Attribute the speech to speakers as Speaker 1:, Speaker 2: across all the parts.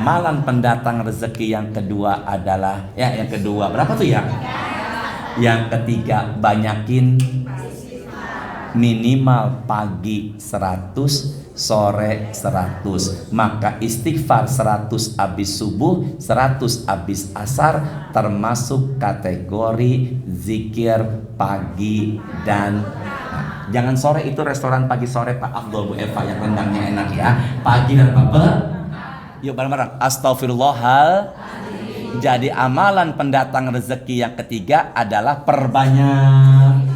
Speaker 1: Amalan pendatang rezeki yang kedua adalah yang kedua berapa tuh ya? Yang ketiga, banyakin minimal pagi 100, sore 100. Maka istighfar 100 habis subuh, 100 habis asar, termasuk kategori zikir pagi dan jangan sore, itu restoran pagi sore Pak Abdul Bu Eva yang rendangnya enak ya. Pagi dan apa? Yuk bareng-bareng. Astagfirullahal. Jadi amalan pendatang rezeki yang ketiga adalah perbanyak.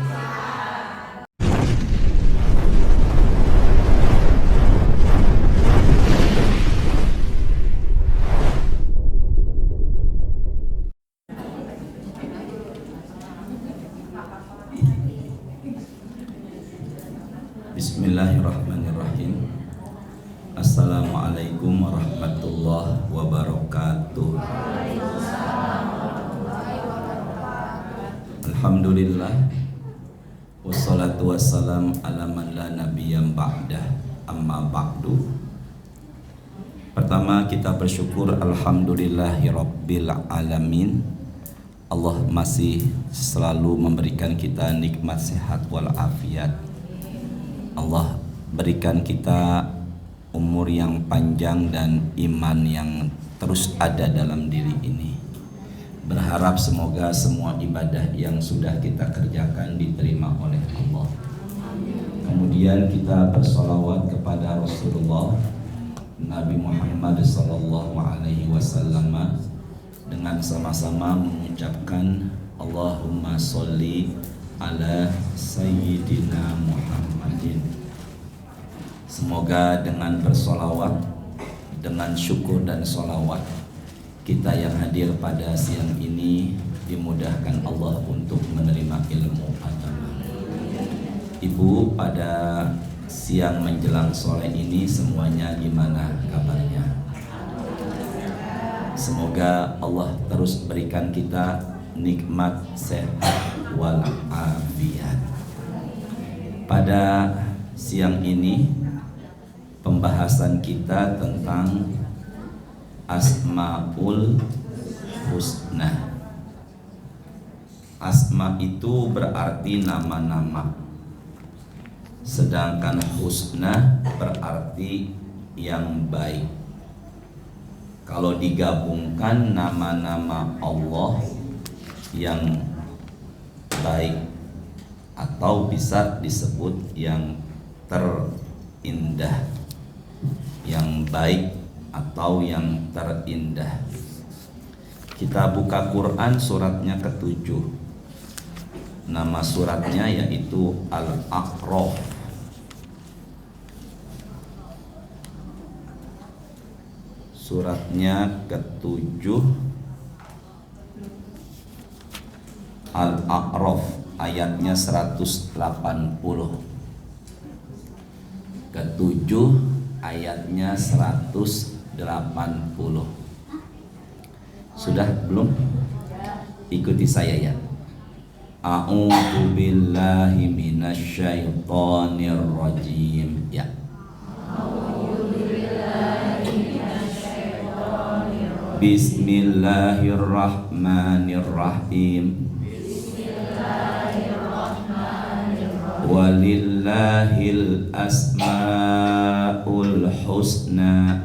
Speaker 1: Bismillahirrahmanirrahim. Assalamualaikum warahmatullahi wabarakatuh. Alhamdulillah, wassalatu wassalam ala man la nabiyya ba'dah, amma ba'du. Pertama kita bersyukur alhamdulillahirabbil alamin. Allah masih selalu memberikan kita nikmat sehat walafiat. Allah berikan kita umur yang panjang dan iman yang terus ada dalam diri ini. Berharap semoga semua ibadah yang sudah kita kerjakan diterima oleh Allah. Kemudian kita bersolawat kepada Rasulullah Nabi Muhammad SAW dengan sama-sama mengucapkan Allahumma sholli ala Sayyidina Muhammadin. Semoga dengan bersolawat, dengan syukur dan solawat, kita yang hadir pada siang ini dimudahkan Allah untuk menerima ilmu agama. Ibu, pada siang menjelang sore ini semuanya gimana kabarnya? Semoga Allah terus berikan kita nikmat sehat walafiat. Pada siang ini pembahasan kita tentang Asmaul Husna. Asma itu berarti nama-nama, sedangkan husna berarti yang baik. Kalau digabungkan nama-nama Allah yang baik, atau bisa disebut yang terindah, yang baik atau yang terindah. Kita buka Quran suratnya ke-7. Nama suratnya yaitu Al-A'raf. Suratnya ke-7 Al-A'raf, ayatnya 180. Ke-7 ayatnya 180. Sudah belum? Ikuti saya ya. A'udzu billahi minasyaitonir rajim. Ya. Bismillahirrahmanirrahim. Walillahil asmaul husna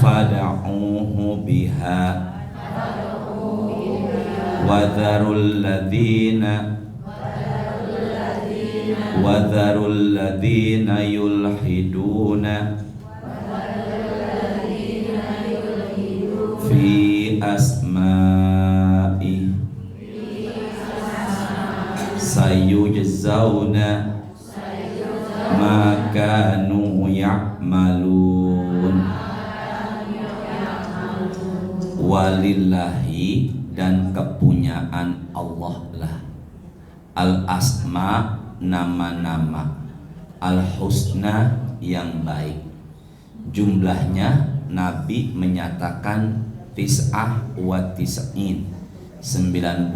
Speaker 1: fad'uhu biha wadharul ladhina yulhiduna fi asma'i sayujzauna ma kanu ya'malun. Walillahi, dan kepunyaan Allah lah, al-asma, nama-nama, al-husna, yang baik. Jumlahnya Nabi menyatakan tis'ah wa tis'in, 99.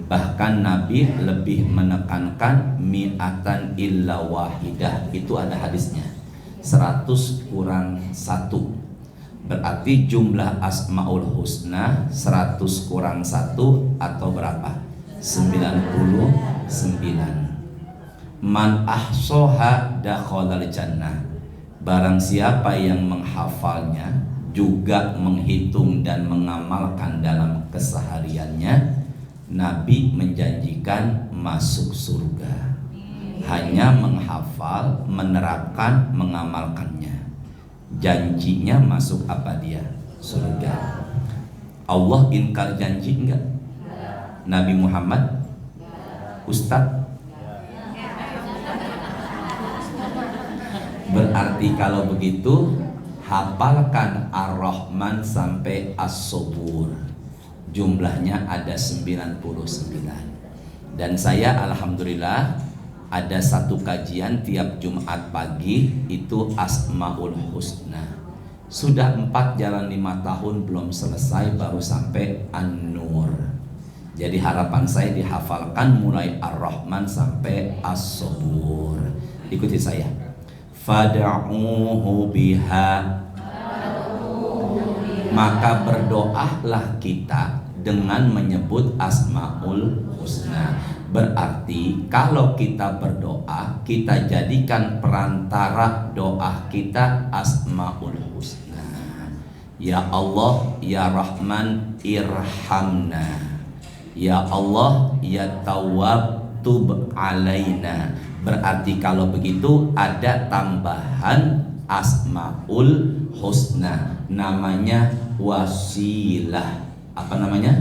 Speaker 1: Bahkan Nabi lebih menekankan mi'atan illa wahidah. Itu ada hadisnya, 100 kurang 1. Berarti jumlah Asmaul Husna 100 kurang 1 atau berapa? 99. Man ahsoha dakhalal jannah. Barang siapa yang menghafalnya, juga menghitung dan mengamalkan dalam kesehariannya, Nabi menjanjikan masuk surga. Hanya menghafal, menerapkan, mengamalkannya, janjinya masuk apa dia? Surga. Allah ingkar janji enggak? Nabi Muhammad? Ustadz? Berarti kalau begitu, hafalkan Ar-Rahman sampai As-Subur. Jumlahnya ada 99. Dan saya alhamdulillah ada satu kajian tiap Jumat pagi, itu Asmaul Husna. Sudah 4 jalan 5 tahun belum selesai, baru sampai An-Nur. Jadi harapan saya dihafalkan mulai Ar-Rahman sampai As-Subur. Ikuti saya. Fad'uhu biha. Maka berdoalah kita dengan menyebut Asmaul Husna. Berarti kalau kita berdoa, kita jadikan perantara doa kita Asmaul Husna. Ya Allah, Ya Rahman, irhamna. Ya Allah, Ya Tawwab, tub alaina. Berarti kalau begitu ada tambahan Asmaul Husna, namanya wasilah. Apa namanya?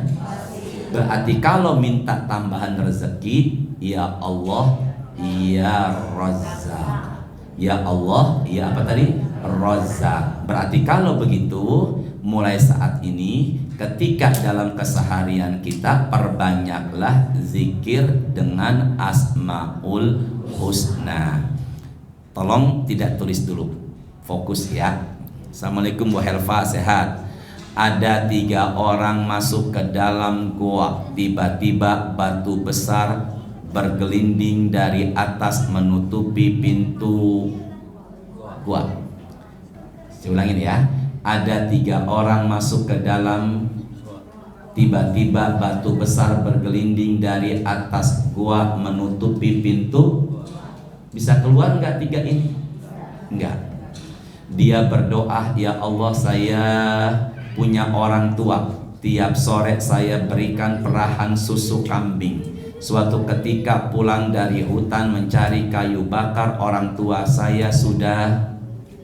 Speaker 1: Berarti kalau minta tambahan rezeki, ya Allah, ya Razzaq. Ya Allah, ya apa tadi? Razzaq. Berarti kalau begitu, mulai saat ini ketika dalam keseharian kita, perbanyaklah zikir dengan Asmaul Husna. Tolong tidak tulis dulu, fokus ya. Assalamualaikum Bu Helva, sehat? Ada 3 orang masuk ke dalam gua. Tiba-tiba batu besar bergelinding dari atas menutupi pintu gua. Saya ulangin ya. Ada 3 orang masuk ke dalam. Tiba-tiba batu besar bergelinding dari atas gua menutupi pintu. Bisa keluar nggak 3 ini? Enggak. Dia berdoa, ya Allah, saya punya orang tua. Tiap sore saya berikan perahan susu kambing. Suatu ketika pulang dari hutan mencari kayu bakar, orang tua saya sudah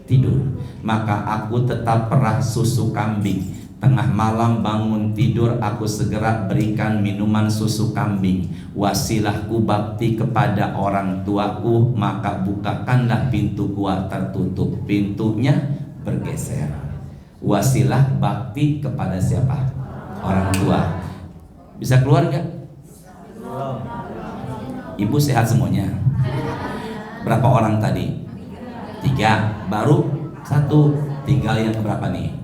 Speaker 1: tidur. Maka aku tetap perah susu kambing. Tengah malam bangun tidur, aku segera berikan minuman susu kambing. Wasilahku bakti kepada orang tuaku, maka bukakanlah pintu gua tertutup. Pintunya bergeser. Wasilah bakti kepada siapa? Orang tua. Bisa keluar nggak? Ibu sehat semuanya? Berapa orang tadi? 3. Baru 1. Tinggal yang berapa nih?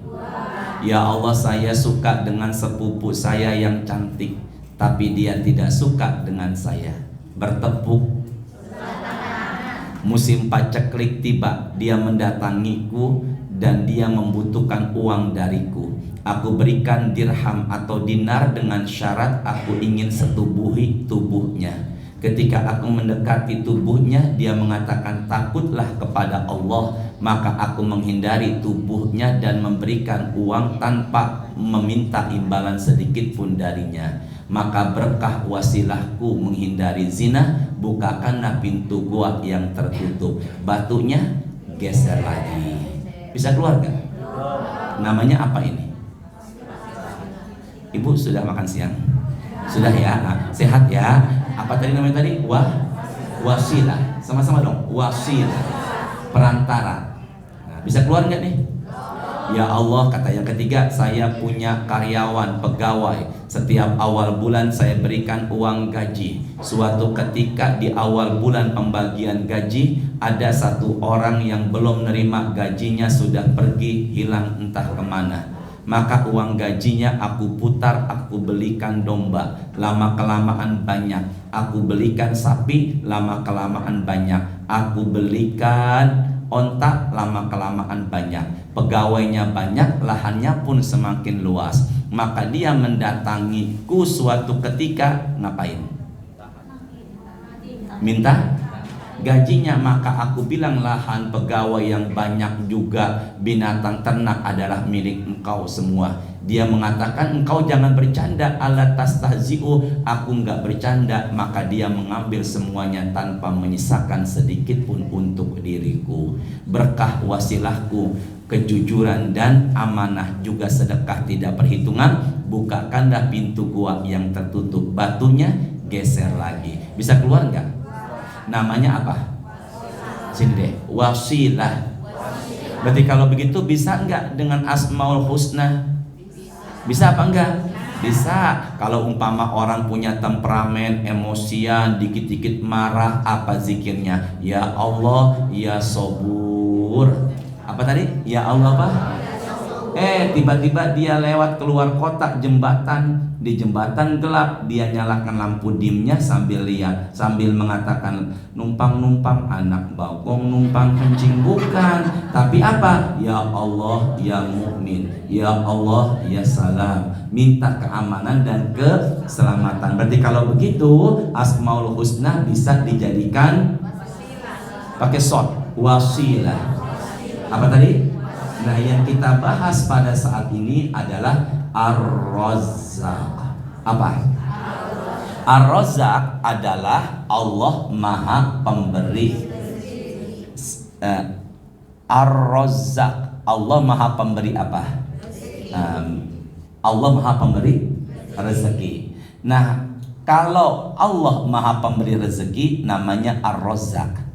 Speaker 1: Ya Allah, saya suka dengan sepupu saya yang cantik, tapi dia tidak suka dengan saya. Bertepuk. Musim paceklik tiba, dia mendatangiku dan dia membutuhkan uang dariku. Aku berikan dirham atau dinar dengan syarat aku ingin setubuhi tubuhnya. Ketika aku mendekati tubuhnya, dia mengatakan takutlah kepada Allah. Maka aku menghindari tubuhnya dan memberikan uang tanpa meminta imbalan sedikit pun darinya. Maka berkah wasilahku menghindari zina, bukakanlah pintu gua yang tertutup. Batunya geser lagi. Bisa keluar gak? Namanya apa ini? Ibu sudah makan siang? Sudah ya? Nah, sehat ya? Apa tadi namanya tadi? Wasilah. Sama-sama dong. Wasilah. Perantara. Nah, bisa keluar nggak nih? Ya Allah, kata yang ketiga, saya punya karyawan, pegawai. Setiap awal bulan saya berikan uang gaji. Suatu ketika di awal bulan pembagian gaji, ada 1 orang yang belum nerima gajinya, sudah pergi hilang entah kemana. Maka uang gajinya aku putar, aku belikan domba, lama kelamaan banyak. Aku belikan sapi, lama kelamaan banyak. Aku belikan onta, lama kelamaan banyak. Pegawainya banyak, lahannya pun semakin luas. Maka dia mendatangiku suatu ketika, ngapain? Minta gajinya. Maka aku bilang, lahan, pegawai yang banyak juga binatang ternak adalah milik engkau semua. Dia mengatakan, engkau jangan bercanda, ala tastahzi'u, aku enggak bercanda. Maka dia mengambil semuanya tanpa menyisakan sedikit pun untuk diriku. Berkah wasilahku, kejujuran dan amanah, juga sedekah tidak perhitungan. Bukakanlah pintu gua yang tertutup, batunya geser lagi. Bisa keluar enggak? Namanya apa? Sini deh, wasilah. Berarti kalau begitu bisa enggak dengan Asmaul Husna? Bisa apa enggak? Bisa. Kalau umpama orang punya temperamen, emosian, dikit-dikit marah, apa zikirnya? Ya Allah, ya Sobur. Apa tadi? Ya Allah apa? Tiba-tiba dia lewat keluar kotak jembatan. Di jembatan gelap, dia nyalakan lampu dimnya sambil lihat, sambil mengatakan, numpang-numpang anak bagong, numpang kencing. Bukan, tapi apa? Ya Allah, ya mukmin, ya Allah, ya salam. Minta keamanan dan keselamatan. Berarti kalau begitu Asmaul Husna bisa dijadikan pakai short, wasilah. Apa tadi? Nah, yang kita bahas pada saat ini adalah Ar-Razzaq. Apa? Ar-Razzaq adalah Allah Maha Pemberi. Ar-Razzaq, Allah Maha Pemberi apa? Allah Maha Pemberi rezeki. Nah, kalau Allah Maha Pemberi rezeki namanya Ar-Razzaq.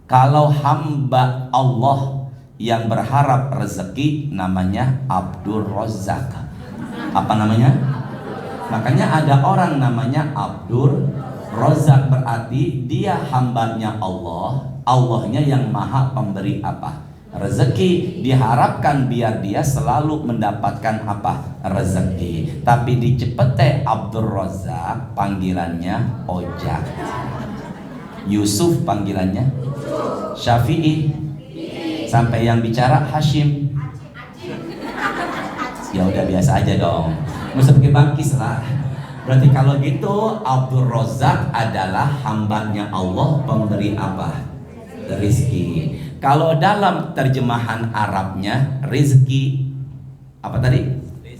Speaker 1: Kalau hamba Allah yang berharap rezeki namanya Abdur Razzaq. Apa namanya? Makanya ada orang namanya Abdur Razzaq, berarti dia hambanya Allah, Allahnya yang maha pemberi apa? Rezeki. Diharapkan biar dia selalu mendapatkan apa? Rezeki. Tapi di Cepete Abdur Razzaq panggilannya Ojak. Yusuf panggilannya Syafi'i. Sampai yang bicara Hashim. Ya udah biasa aja dong, nggak usah pakai bangkis lah. Berarti kalau gitu Abdur Razzaq adalah hambanya Allah, pemberi apa? Rizki. Kalau dalam terjemahan Arabnya rizki, apa tadi?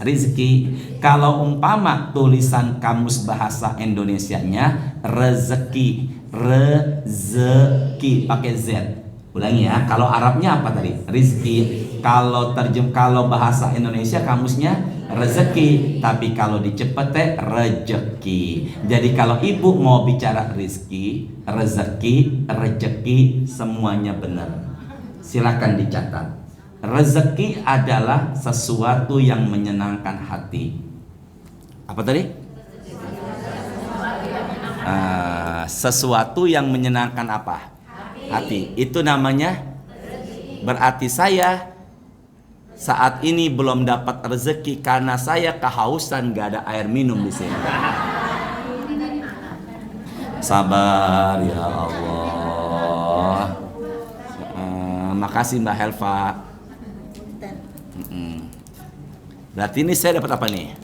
Speaker 1: Rizki. Kalau umpama tulisan kamus bahasa Indonesianya rezeki, rezeki pakai Z. Ulangi ya, kalau Arabnya apa tadi? Rizki. Kalau bahasa Indonesia kamusnya rezeki, tapi kalau di Cepete rejeki. Jadi kalau ibu mau bicara rizki, rezeki, rejeki, semuanya benar. Silakan dicatat. Rezeki adalah sesuatu yang menyenangkan hati. Apa tadi? Sesuatu yang menyenangkan apa? Hati. Itu namanya. Berarti saya saat ini belum dapat rezeki karena saya kehausan, gak ada air minum di sini. Sabar ya Allah. Makasih Mbak Helva. Berarti ini saya dapat apa nih?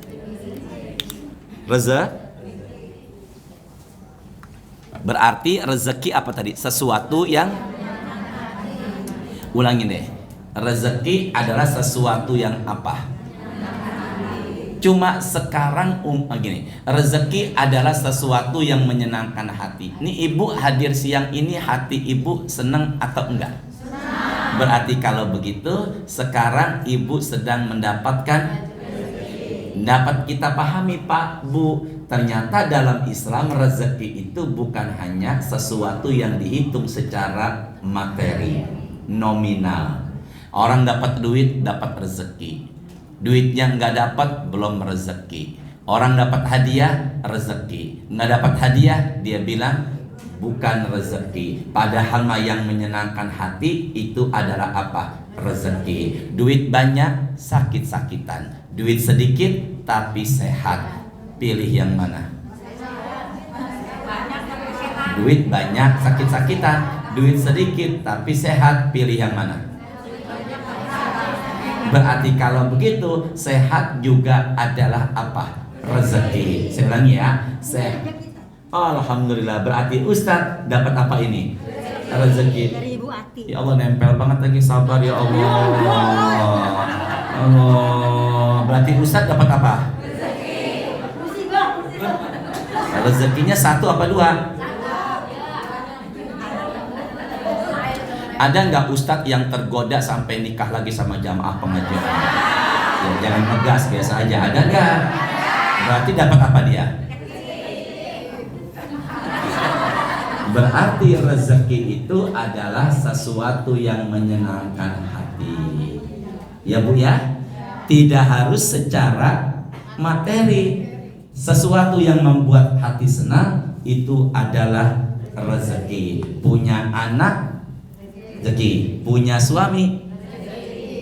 Speaker 1: Berarti rezeki apa tadi? Sesuatu yang, ulangin deh. Rezeki adalah sesuatu yang apa? Cuma sekarang gini, rezeki adalah sesuatu yang menyenangkan hati. Ini ibu hadir siang ini, hati ibu senang atau enggak? Berarti kalau begitu sekarang ibu sedang mendapatkan. Dapat kita pahami Pak Bu, ternyata dalam Islam rezeki itu bukan hanya sesuatu yang dihitung secara materi, nominal. Orang dapat duit, dapat rezeki. Duitnya nggak dapat, belum rezeki. Orang dapat hadiah, rezeki. Nggak dapat hadiah, dia bilang bukan rezeki. Padahal yang menyenangkan hati itu adalah apa? Rezeki. Duit banyak, sakit-sakitan. Duit sedikit tapi sehat, pilih yang mana? Duit banyak sakit-sakitan, duit sedikit tapi sehat, pilih yang mana? Berarti kalau begitu sehat juga adalah apa? Rezeki. Saya ulangi ya, alhamdulillah, berarti Ustadz dapat apa ini? Rezeki. Ya Allah, nempel banget lagi, sabar ya Allah. Allah, berarti Ustadz dapat apa? Rezekinya satu apa dua? Ada nggak Ustadz yang tergoda sampai nikah lagi sama jamaah pengajian? Ya, jangan ngegas, biasa aja. Ada nggak? Berarti dapat apa dia? Berarti rezeki itu adalah sesuatu yang menyenangkan hati. Ya Bu ya, tidak harus secara materi. Sesuatu yang membuat hati senang itu adalah rezeki. Punya anak, rezeki. Punya suami,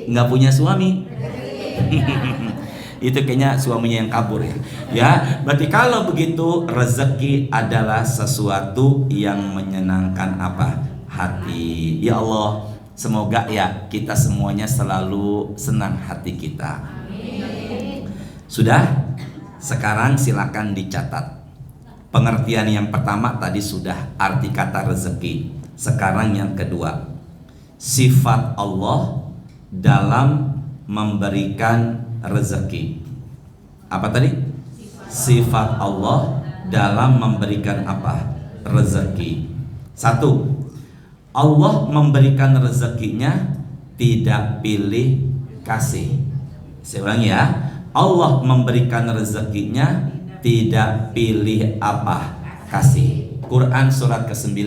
Speaker 1: nggak punya suami, itu kayaknya suaminya yang kabur ya. Ya, berarti kalau begitu rezeki adalah sesuatu yang menyenangkan apa? Hati. Ya Allah, semoga ya kita semuanya selalu senang hati kita. Sudah? Sekarang silakan dicatat. Pengertian yang pertama tadi sudah, arti kata rezeki. Sekarang yang kedua, sifat Allah dalam memberikan rezeki. Apa tadi? Sifat Allah dalam memberikan apa? Rezeki. Satu, Allah memberikan rezekinya tidak pilih kasih. Saya ulangi ya, Allah memberikan rezekinya tidak pilih apa? Kasih. Quran surat ke-9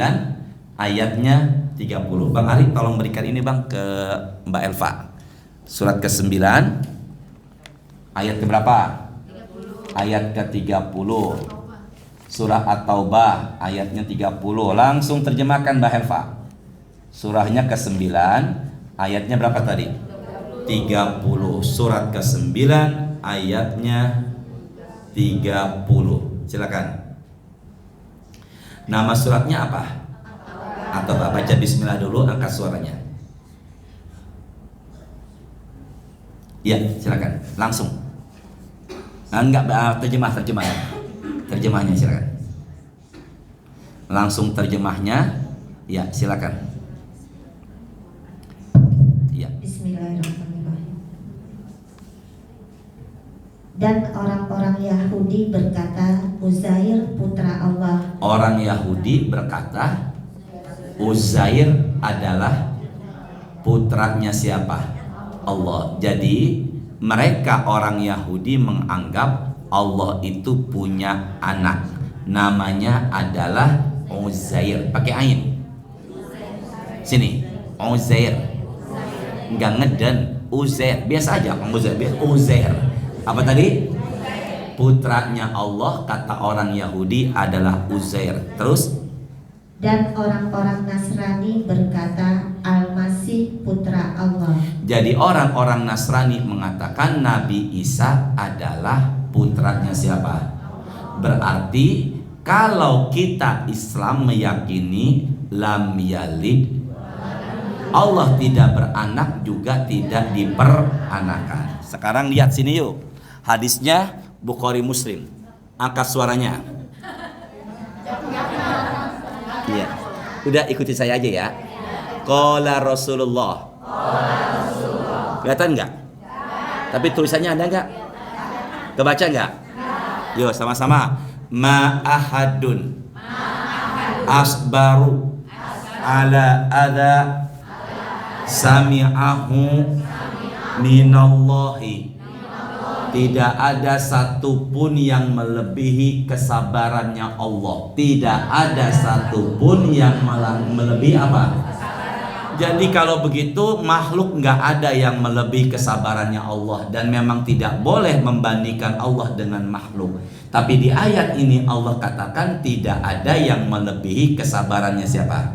Speaker 1: ayatnya 30. Bang Ari tolong berikan ini Bang ke Mbak Elva. Surat ke-9 ayat ke berapa? 30. Ayat ke-30. Surah At-Taubah ayatnya 30. Langsung terjemahkan Mbak Elva. Surahnya ke-9 ayatnya berapa tadi? 30. Surat ke-9 ayatnya 30. Silakan. Nama suratnya apa? Atau baca bismillah dulu, angkat suaranya. Ya, silakan. Langsung. Enggak, terjemahnya silakan. Langsung terjemahnya. Ya, silakan. Ya.
Speaker 2: Bismillahirrahmanirrahim. Dan orang-orang Yahudi berkata, Uzair putra Allah.
Speaker 1: Orang Yahudi berkata, Uzair adalah putranya siapa? Allah. Jadi mereka orang Yahudi menganggap Allah itu punya anak, namanya adalah Uzair. Pakai ain. Sini, Uzair. Enggak ngeden, Uzair. Biasa aja, Uzair. Uzair. Apa tadi? Putranya Allah, kata orang Yahudi adalah Uzair. Terus?
Speaker 2: Dan orang-orang Nasrani berkata, Al-Masih putra Allah.
Speaker 1: Jadi orang-orang Nasrani mengatakan Nabi Isa adalah putranya siapa? Berarti kalau kita Islam meyakini lam yalid, Allah tidak beranak juga tidak diperanakan. Sekarang lihat sini yuk, hadisnya Bukhari Muslim. Angkat suaranya. Iya. Udah ikuti saya aja ya. Qala Rasulullah. Kelihatan nggak? Tapi tulisannya ada nggak? Kebaca nggak? Yo, sama-sama. Ma'ahadun asbaru ala ada sami'ahu minallahi. Tidak ada satupun yang melebihi kesabarannya Allah. Tidak ada satupun yang melebihi apa? Jadi kalau begitu makhluk nggak ada yang melebihi kesabarannya Allah. Dan memang tidak boleh membandingkan Allah dengan makhluk. Tapi di ayat ini Allah katakan tidak ada yang melebihi kesabarannya siapa?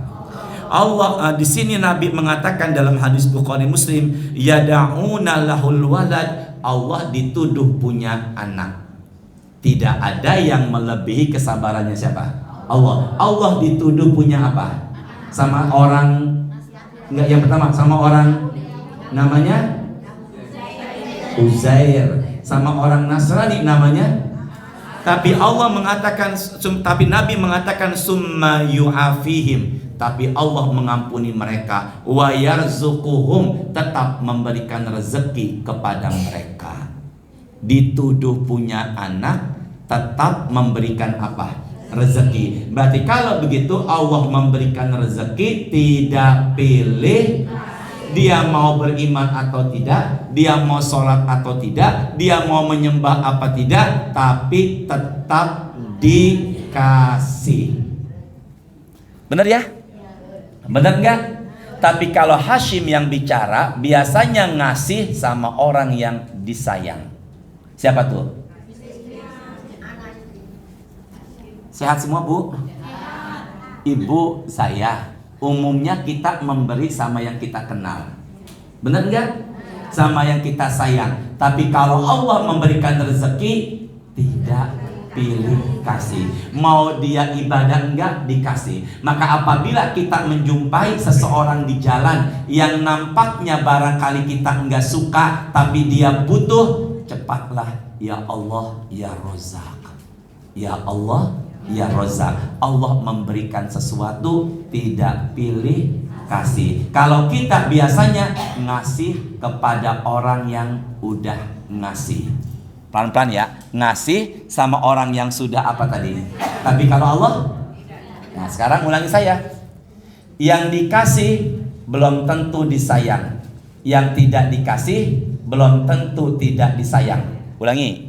Speaker 1: Allah. Di sini Nabi mengatakan dalam hadis Bukhari Muslim, yada'una lahul walad Allah dituduh punya anak. Tidak ada yang melebihi kesabarannya siapa? Allah. Allah dituduh punya apa? Sama orang, enggak, yang pertama sama orang namanya Uzair, sama orang Nasrani namanya. Tapi Allah mengatakan, tapi Nabi mengatakan summa yu'afihim, tapi Allah mengampuni mereka, wa yarzuquhum, tetap memberikan rezeki kepada mereka. Dituduh punya anak, tetap memberikan apa? Rezeki. Berarti kalau begitu Allah memberikan rezeki tidak pilih dia mau beriman atau tidak, dia mau sholat atau tidak, dia mau menyembah apa tidak, tapi tetap dikasih. Benar ya? Benar enggak? Tapi kalau Hashim yang bicara, biasanya ngasih sama orang yang disayang. Siapa tuh? Sehat semua, Bu? Ibu saya. Umumnya kita memberi sama yang kita kenal. Benar enggak? Sama yang kita sayang. Tapi kalau Allah memberikan rezeki, tidak pilih kasih. Mau dia ibadah enggak, dikasih. Maka apabila kita menjumpai seseorang di jalan yang nampaknya barangkali kita enggak suka, tapi dia butuh, cepatlah, ya Allah, ya Rozak. Ya Allah, ya Rozak. Allah memberikan sesuatu, tidak pilih kasih. Kalau kita biasanya ngasih kepada orang yang udah ngasih. Pelan-pelan ya, ngasih sama orang yang sudah apa tadi. Tapi kalau Allah, nah sekarang ulangi saya. Yang dikasih belum tentu disayang. Yang tidak dikasih belum tentu tidak disayang. Ulangi.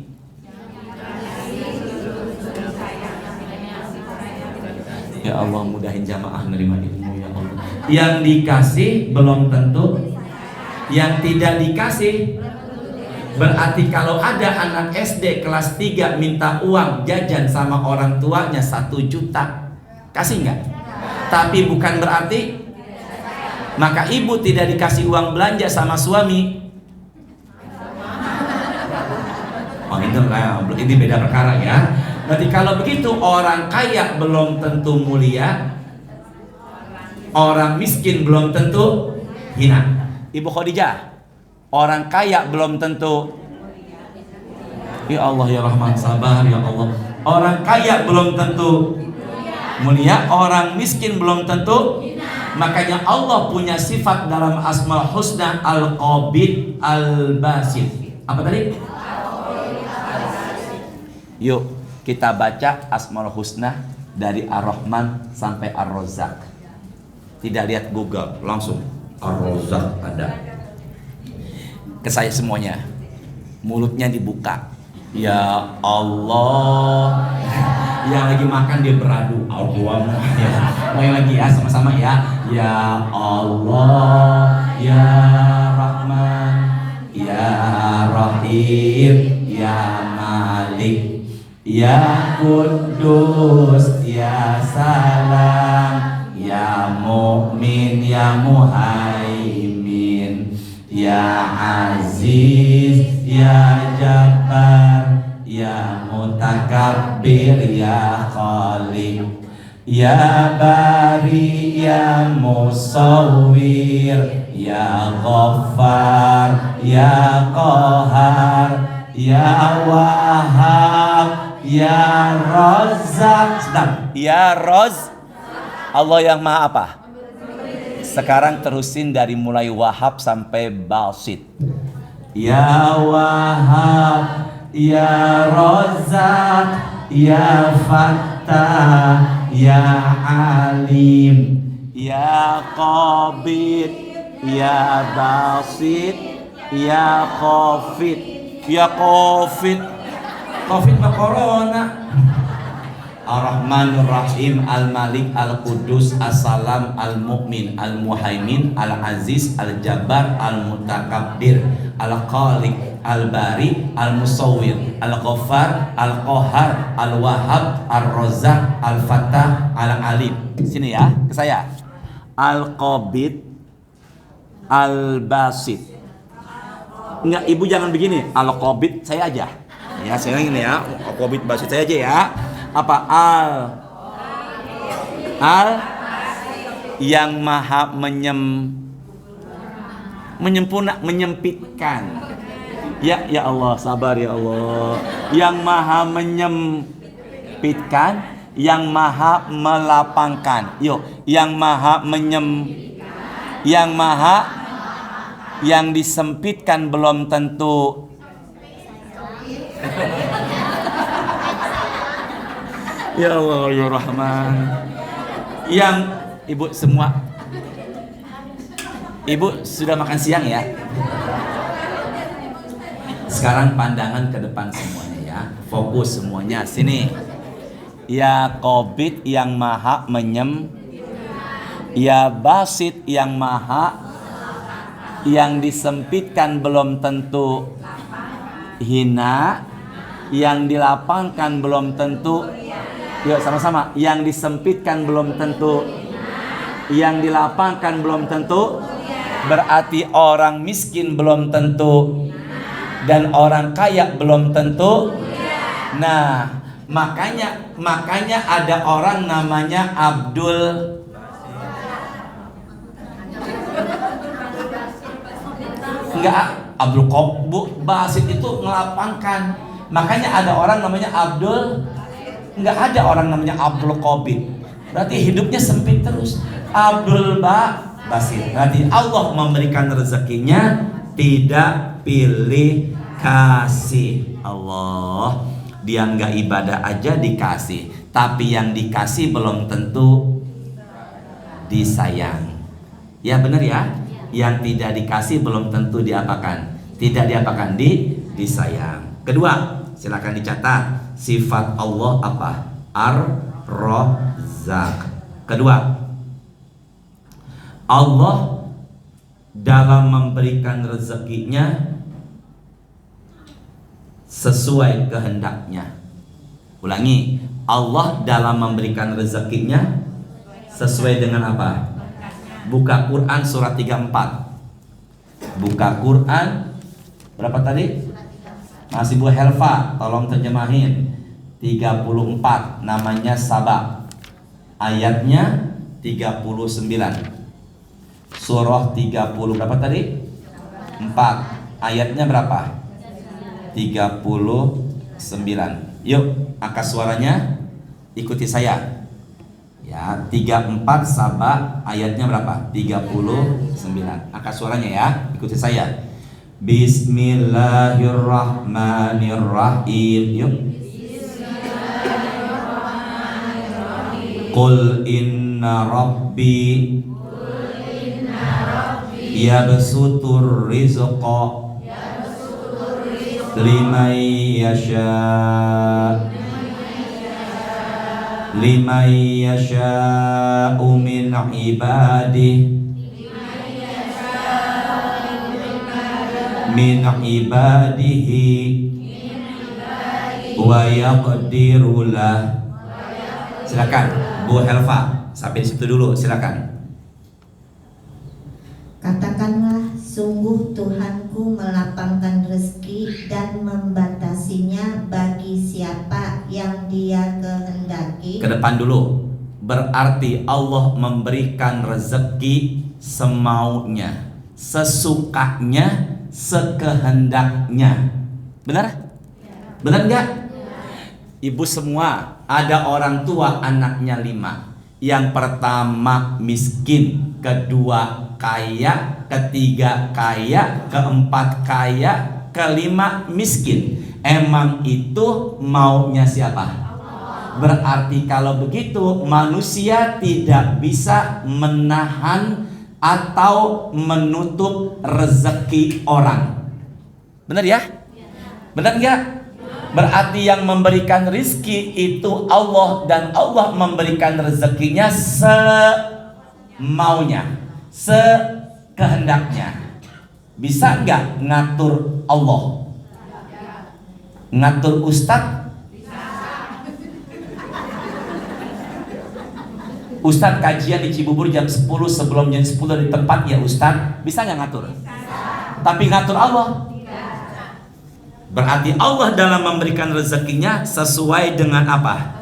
Speaker 1: Ya Allah, mudahin jamaah menerima ilmu ya Allah. Yang dikasih belum tentu, yang tidak dikasih. Berarti kalau ada anak SD kelas 3 minta uang jajan sama orang tuanya 1 juta, kasih nggak? Tapi bukan berarti maka ibu tidak dikasih uang belanja sama suami. Oh ini beda perkara ya. Berarti kalau begitu orang kaya belum tentu mulia, orang miskin belum tentu hina. Ibu Khadijah, orang kaya belum tentu. Ya Allah ya Rahman, sabar ya Allah. Orang kaya belum tentu mulia, orang miskin belum tentu. Makanya Allah punya sifat dalam Asmaul Husna, Al-Qabid, Al-Basit. Apa tadi? Yuk kita baca Asmaul Husna dari Ar-Rahman sampai Ar-Razzaq. Tidak lihat Google, langsung Ar-Razzaq ada. Ke saya semuanya. Mulutnya dibuka. Ya Allah. Yang lagi makan dia beradu. Allah. Mau yang lagi ya, sama-sama ya. Ya Allah, ya Rahman, ya Rahim, ya Malik, ya Kudus, ya Salam, ya Mu'min, ya Muhaimin, ya Aziz, ya Jabbar, ya Mutakabbir, ya Khaliq, ya Bari, ya Musawwir, ya Ghaffar, ya Qahar, ya Wahhab, ya Razzaq. Sedang. Ya Roz. Allah yang maha apa? Sekarang terusin dari mulai Wahhab sampai Basit. Ya Wahhab, ya Razzaq, ya Fattah, ya Alim, ya Qabid, ya Basit, ya Khafid. Ya Covid. Covid mah corona. Ar-Rahmanur Rahim, Al-Malik, Al-Qudus, As-Salam, Al-Mu'min, Al-Muhaimin, Al-Aziz, Al-Jabbar, Al-Mutakabbir, Al-Khaliq, Al-Bari, Al-Musawwir, Al-Ghaffar, Al-Qahar, Al-Wahhab, Ar-Razzaq, Al-Fattah, Al-Alim. Sini ya, ke saya. Al-Qabid, Al-Basit. Enggak, ibu jangan begini. Al Qabid saya aja. Ya, saya ini ya. Al Qabid basit saya aja ya. Apa? Al yang maha menyempitkan. Ya Allah, sabar ya Allah. Yang maha menyempitkan, yang maha melapangkan. Yuk, yang maha yang disempitkan belum tentu ya Allah ya Rahman. Yang ibu semua, ibu sudah makan siang ya. Sekarang pandangan ke depan semuanya ya, fokus semuanya sini. Ya Qabid yang maha ya Basit yang maha, yang disempitkan belum tentu hina, yang dilapangkan belum tentu. Yuk sama-sama. Yang disempitkan belum tentu, yang dilapangkan belum tentu. Berarti orang miskin belum tentu, dan orang kaya belum tentu. Nah, makanya ada orang namanya Abdul Qabid Basit itu ngelapangkan. Makanya ada orang namanya Abdul, nggak ada orang namanya Abdul Qabid. Berarti hidupnya sempit terus. Abdul Basit. Berarti Allah memberikan rezekinya tidak pilih kasih. Allah, dia nggak ibadah aja dikasih, tapi yang dikasih belum tentu disayang. Ya benar ya. Yang tidak dikasih belum tentu diapakan, tidak diapakan, disayang. Kedua, silakan dicatat sifat Allah apa? Ar-Razzaq. Kedua, Allah dalam memberikan rezekinya sesuai kehendaknya. Ulangi, Allah dalam memberikan rezekinya sesuai dengan apa? Buka Quran surat 34. Buka Quran berapa tadi? Masih Bu Helva, tolong terjemahin. 34, namanya Sabah. Ayatnya 39. Surah 30 berapa tadi? 4. Ayatnya berapa? 39. Yuk, angkat suaranya. Ikuti saya. Ya, 34 Sabah ayatnya berapa? 39. Angkat suaranya ya. Ikuti saya. Bismillahirrahmanirrahim. Yuk. Qul inna rabbi yabsutur rizqa liman yasha'u min ibadihi wa yaqdiru lah. Silakan Bu Helva, sampai situ dulu, silakan.
Speaker 2: Katakanlah, sungguh Tuhanku melapangkan rezeki dan membatasinya bagi siapa yang Dia kehendaki.
Speaker 1: Ke depan dulu. Berarti Allah memberikan rezeki semaunya, sesukanya, sekehendaknya. Benar? Benar enggak? Ibu semua, ada orang tua anaknya 5. Yang pertama miskin, kedua kaya, ketiga kaya, keempat kaya, kelima miskin. Emang itu maunya siapa? Berarti kalau begitu manusia tidak bisa menahan atau menutup rezeki orang. Benar ya? Benar enggak? Berarti yang memberikan rizki itu Allah, dan Allah memberikan rezekinya semaunya, sekehendaknya. Bisa nggak ngatur Allah? Ngatur Ustadz? Ustadz kajian di Cibubur jam 10, sebelum jam 10 di tempat ya Ustadz, bisa nggak ngatur? Tapi ngatur Allah? Berarti Allah dalam memberikan rezekinya sesuai dengan apa?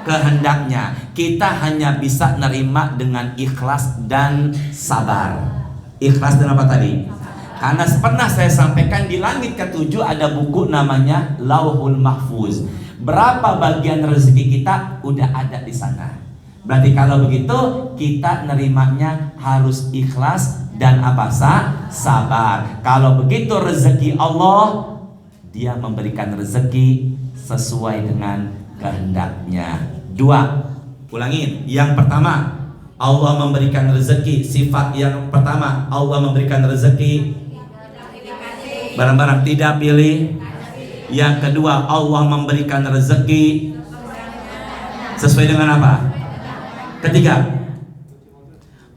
Speaker 1: Kehendaknya. Kita hanya bisa nerima dengan ikhlas dan sabar. Ikhlas dan apa tadi? Karena pernah saya sampaikan di langit ketujuh ada buku namanya Lauhul Mahfuz. Berapa bagian rezeki kita udah ada di sana. Berarti kalau begitu kita nerimanya harus ikhlas dan apa? Sabar. Kalau begitu rezeki Allah, Dia memberikan rezeki sesuai dengan kehendaknya. 2, ulangin. Yang pertama, Allah memberikan rezeki. Sifat yang pertama, Allah memberikan rezeki barang-barang tidak pilih. Yang kedua, Allah memberikan rezeki sesuai dengan apa? Ketiga,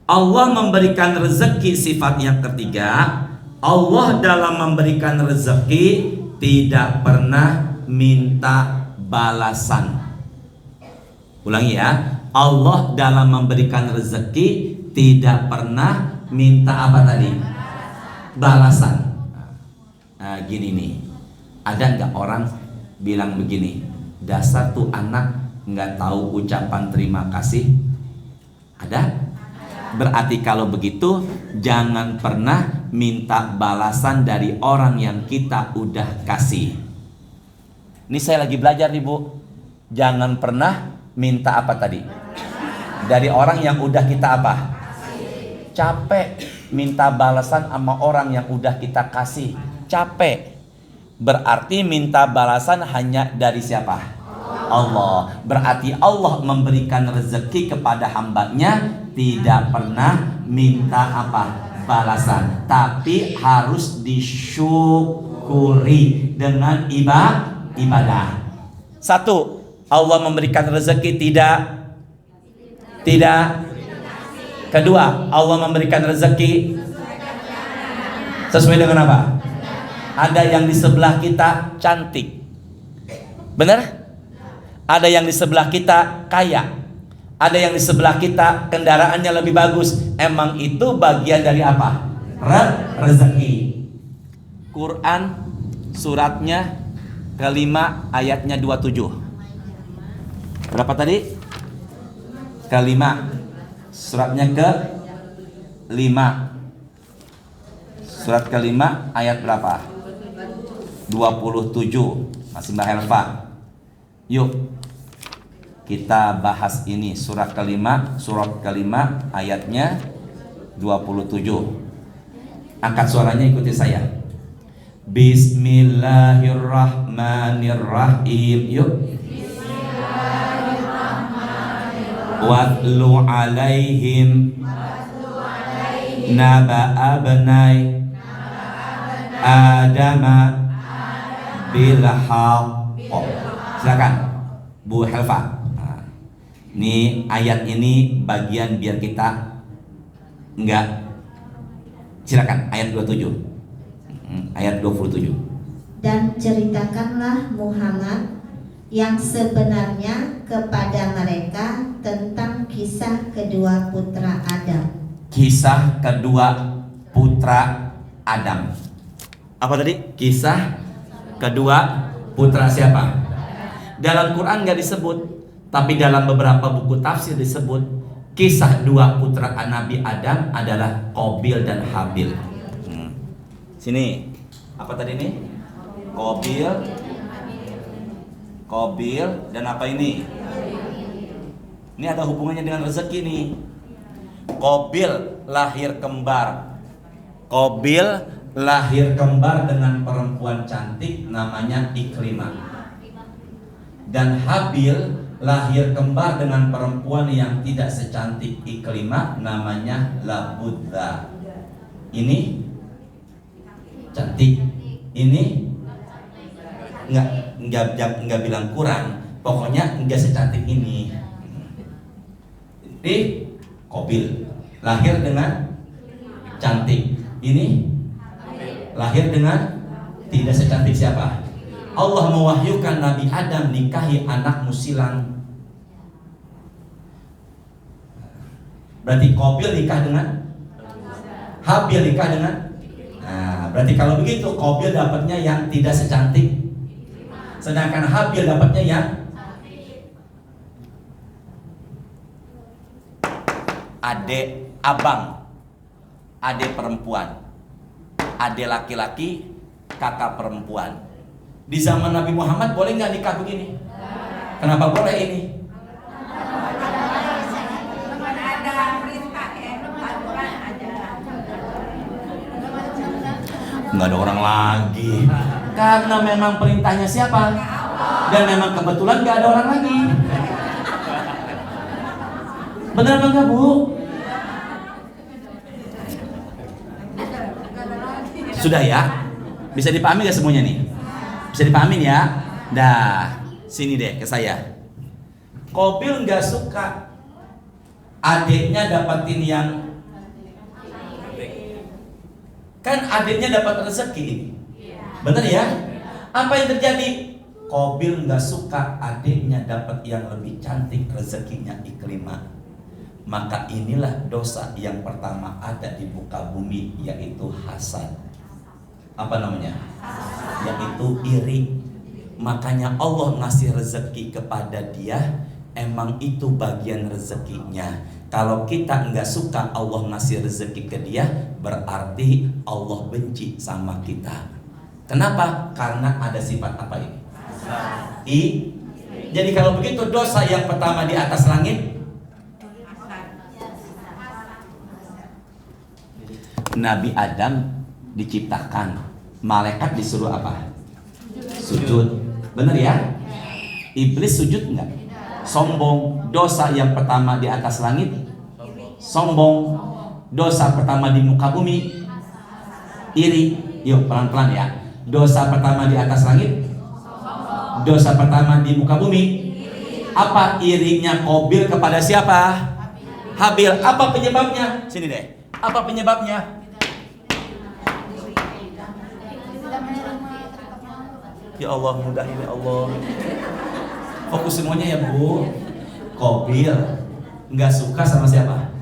Speaker 1: Allah memberikan rezeki. Sifat yang ketiga, Allah dalam memberikan rezeki tidak pernah minta balasan. Ulangi ya, Allah dalam memberikan rezeki tidak pernah minta apa tadi? Balasan. Nah, gini nih, ada nggak orang bilang begini, dasar tuh anak nggak tahu ucapan terima kasih? Ada? Berarti kalau begitu jangan pernah minta balasan dari orang yang kita udah kasih. Ini saya lagi belajar nih Bu. Jangan pernah minta apa tadi? Dari orang yang udah kita apa? Capek minta balasan sama orang yang udah kita kasih. Capek. Berarti minta balasan hanya dari siapa? Allah. Berarti Allah memberikan rezeki kepada hambanya tidak pernah minta apa? Balasan. Tapi harus disyukuri dengan ibadah. 1, Allah memberikan rezeki tidak. Kedua, Allah memberikan rezeki sesuai dengan apa? Ada yang di sebelah kita cantik, benar? Ada yang di sebelah kita kaya, ada yang di sebelah kita kendaraannya lebih bagus. Emang itu bagian dari apa? Rezeki. Quran suratnya ke-5 ayatnya 27. Berapa tadi? Ke-5. Suratnya ke-5. Surat ke-5 ayat berapa? 27. Masih Mbak Helva. Yuk kita bahas ini. Surat ke-5 ayatnya 27. Angkat suaranya, ikuti saya. Bismillahirrahmanirrahim. Yuk. Watlu alaihim naba'a abnai Adama bil haqq. Silakan Bu Helva. Nah, ini ayat ini bagian biar kita enggak. Silakan ayat 27. Ayat 27.
Speaker 2: Dan ceritakanlah Muhammad yang sebenarnya kepada mereka tentang kisah kedua putra Adam.
Speaker 1: Kisah kedua putra Adam. Apa tadi? Kisah kedua putra siapa? Dalam Quran nggak disebut, tapi dalam beberapa buku tafsir disebut. Kisah dua putra Nabi Adam adalah Qabil dan Habil. Sini, apa tadi ini? Qabil dan apa ini? Ini ada hubungannya dengan rezeki nih. Qabil lahir kembar. Qabil lahir kembar dengan perempuan cantik namanya Ikrimah. Dan Habil lahir kembar dengan perempuan yang tidak secantik Ikrimah namanya Labudha. Ini cantik. Ini enggak bilang kurang, pokoknya enggak secantik ini. Jadi Qabil lahir dengan cantik, ini lahir dengan tidak secantik siapa? Allah mewahyukan Nabi Adam nikahi anak musilang. Berarti Qabil nikah dengan Habil nikah dengan. Nah, berarti kalau begitu Qabil dapatnya yang tidak secantik Sedangkan Habil dapatnya yang adik abang, adik perempuan, adik laki-laki, kakak perempuan. Di zaman Nabi Muhammad boleh nggak nikah begini? Kenapa boleh ini? Nggak ada orang lagi. Karena memang perintahnya siapa? Dan memang kebetulan nggak ada orang lagi. Benar apa enggak, Bu? Sudah ya? Bisa dipahami nggak semuanya nih? Bisa dipahamin ya? Dah, sini deh ke saya. Qabil nggak suka adiknya dapatin yang, kan adiknya dapat rezeki, bener ya? Apa yang terjadi? Qabil nggak suka adiknya dapat yang lebih cantik rezekinya Ikrimah. Maka inilah dosa yang pertama ada di muka bumi, yaitu hasad. Apa namanya? Yaitu iri. Makanya Allah ngasih rezeki kepada dia, emang itu bagian rezekinya. Kalau kita nggak suka Allah ngasih rezeki ke dia, berarti Allah benci sama kita. Kenapa? Karena ada sifat apa ini? Jadi kalau begitu dosa yang pertama di atas langit, Nabi Adam diciptakan, malaikat disuruh apa? Sujud. Benar ya? Iblis sujud enggak? Sombong. Dosa yang pertama di atas langit, sombong. Dosa pertama di muka bumi, iri. Yuk pelan-pelan ya. Dosa pertama di atas langit, dosa pertama di muka bumi. Apa irinya Qabil kepada siapa? Habil. Apa penyebabnya? Sini deh. Apa penyebabnya? Ya Allah, mudahin ya Allah. Fokus semuanya ya Bu. Qabil nggak suka sama siapa?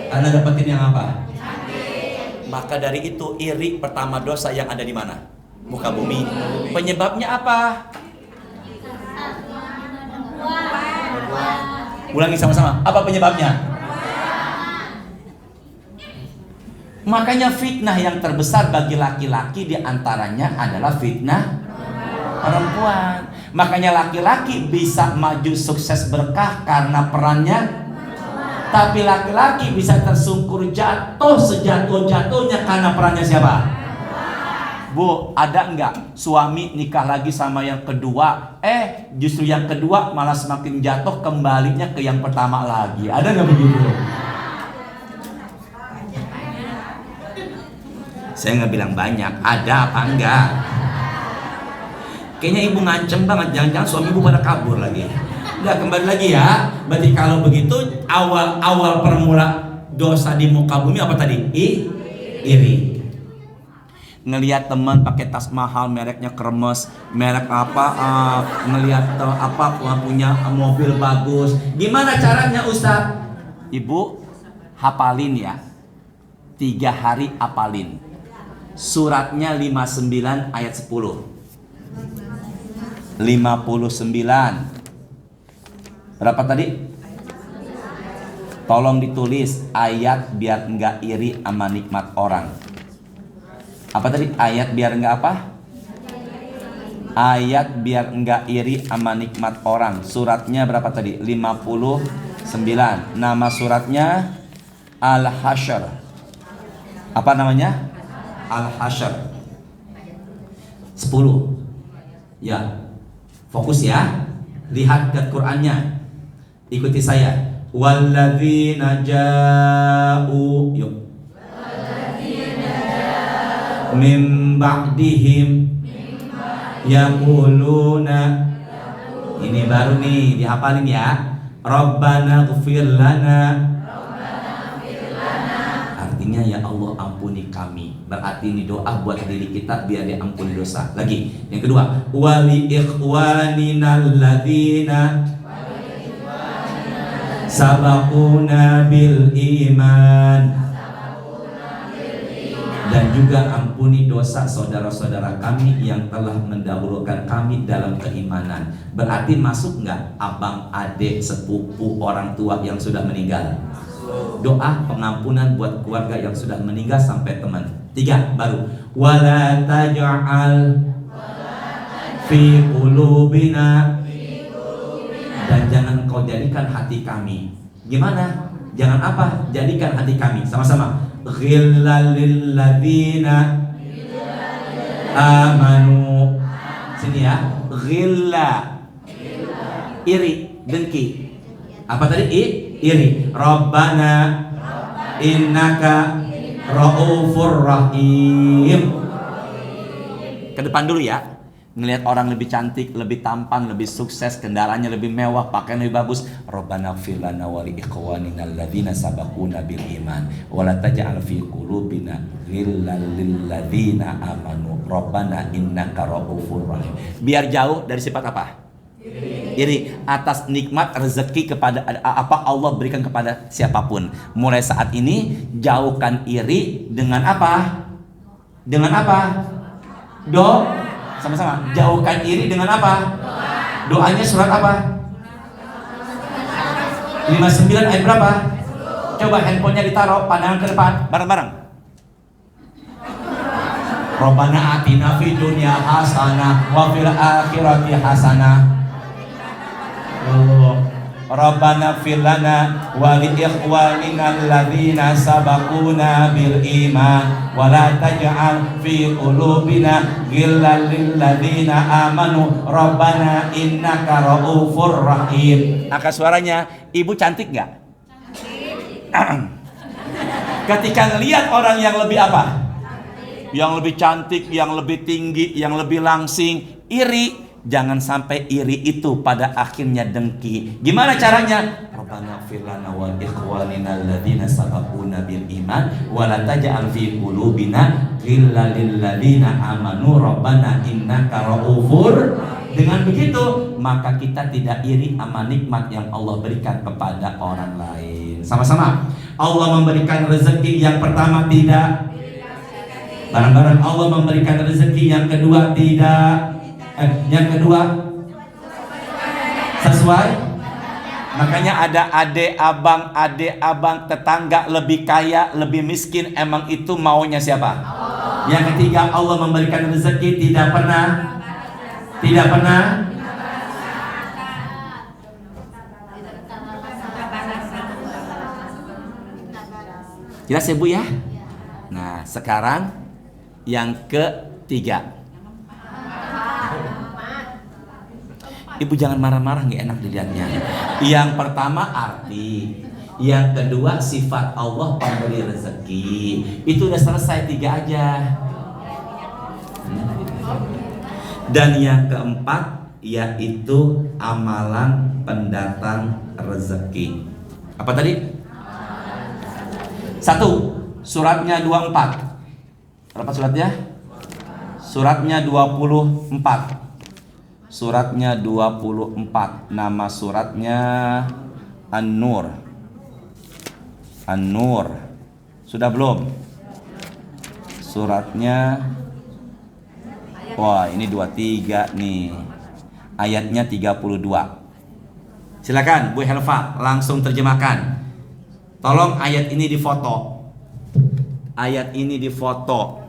Speaker 1: Karena dapetin yang apa? Maka dari itu iri pertama dosa yang ada di mana? Muka bumi. Penyebabnya apa? Ulangi sama-sama. Apa penyebabnya? Makanya fitnah yang terbesar bagi laki-laki diantaranya adalah fitnah perempuan. Makanya laki-laki bisa maju sukses berkah karena perannya, tapi laki-laki bisa tersungkur jatuh sejatuh-jatuhnya karena perannya siapa? Bu, ada enggak suami nikah lagi sama yang kedua, justru yang kedua malah semakin jatuh, kembalinya ke yang pertama lagi? Ada enggak begitu? Saya nggak bilang banyak, ada apa enggak? Kayaknya ibu ngancem banget, jangan-jangan suami ibu pada kabur lagi. Udah kembali lagi ya. Berarti kalau begitu awal permula dosa di muka bumi apa tadi? Iri. Ngelihat teman pakai tas mahal, mereknya kremes, merek apa? Ngelihat apa punya mobil bagus. Gimana caranya Ustaz? Ibu hafalin ya. 3 hari hafalin. Suratnya 59 ayat 10. 59. Berapa tadi? Tolong ditulis ayat biar enggak iri sama nikmat orang. Apa tadi? Ayat biar enggak apa? Ayat biar enggak iri sama nikmat orang. Suratnya berapa tadi? 59. Nama suratnya Al-Hasyr. Apa namanya? Al-Hasyr. 10. Ya. Fokus ya. Lihat ke Qur'annya. Ikuti saya. Walladzina ja'u. Yuk. Min ba'dihim yaquluna. Ini baru nih, dihafalin ya. Rabbana ighfir lana. Artinya ya Allah ampuni kami. Berarti ini doa buat diri kita biar diampuni dosa. Lagi, yang kedua, wali ikhwanina alladzina sabaquna bil iman. Dan juga ampuni dosa saudara-saudara kami yang telah mendahulukan kami dalam keimanan. Berarti masuk nggak abang, adik, sepupu, orang tua yang sudah meninggal? Doa pengampunan buat keluarga yang sudah meninggal sampai teman. 3 baru. Wala taj'al fi qulubina, dan jangan kau jadikan hati kami. Gimana? Jangan apa? Jadikan hati kami. Sama-sama. Ghillal lil ladzina amanu. Sini ya. Ghilla. Iri, dengki. Apa tadi? Iri. Rabbana innaka raufur rahim. Ke depan dulu ya. Ngelihat orang lebih cantik, lebih tampan, lebih sukses, kendaraannya lebih mewah, pakaian lebih bagus. Rabbana ighfir lana wa li ikhwanina alladzina sabaquna bil iman wa la taj'al fi qulubina ghillan lil ladzina amanu rabbana innaka raufur rahim. Biar jauh dari sifat apa? Iri. Atas nikmat rezeki kepada apa Allah berikan kepada siapapun. Mulai saat ini jauhkan iri dengan apa? Dengan apa? Sama-sama. Jauhkan iri dengan apa? Doanya surat apa? 59 ayat berapa? Coba handphonenya ditaruh, pandangan ke depan, bareng-bareng. Rabbana atina fid dunya hasanah wa fil akhirati hasanah. Rabbana fir lana wa li ikhwanina alladzina sabaquna bil iman wa la taj'al fi qulubina ghillan lil ladzina amanu rabbana innaka raufur rahim. Angkat suaranya. Ibu cantik enggak? Ketika ngelihat orang yang lebih apa? Yang lebih cantik, yang lebih tinggi, yang lebih langsing, iri. Jangan sampai iri itu pada akhirnya dengki. Gimana caranya? Rabbana ighfir lana wa ikhwanina alladzina sabaquna bil iman wa la taj'al fi qulubina ghillan lil ladzina amanu rabbana innaka raufur. Dengan begitu maka kita tidak iri sama nikmat yang Allah berikan kepada orang lain. Sama-sama. Allah memberikan rezeki yang pertama tidak. Barang-barang Allah memberikan rezeki yang kedua tidak. Yang kedua sesuai. Makanya ada adik abang, tetangga lebih kaya, lebih miskin, emang itu maunya siapa? Yang ketiga, Allah memberikan rezeki tidak pernah jelas ya Bu ya? Nah sekarang yang ketiga. Ibu jangan marah-marah, nggak enak dilihatnya. Yang pertama arti, yang kedua sifat Allah pemberi rezeki. Itu udah selesai 3 aja. Dan yang keempat yaitu amalan pendatang rezeki. Apa tadi? 1. Suratnya 24. Berapa suratnya? Suratnya 24. Suratnya 24. Nama suratnya An-Nur. An-Nur. Sudah belum? Suratnya, wah ini 23 nih. Ayatnya 32. Silakan Bu Helva langsung terjemahkan. Tolong ayat ini difoto. Ayat ini difoto.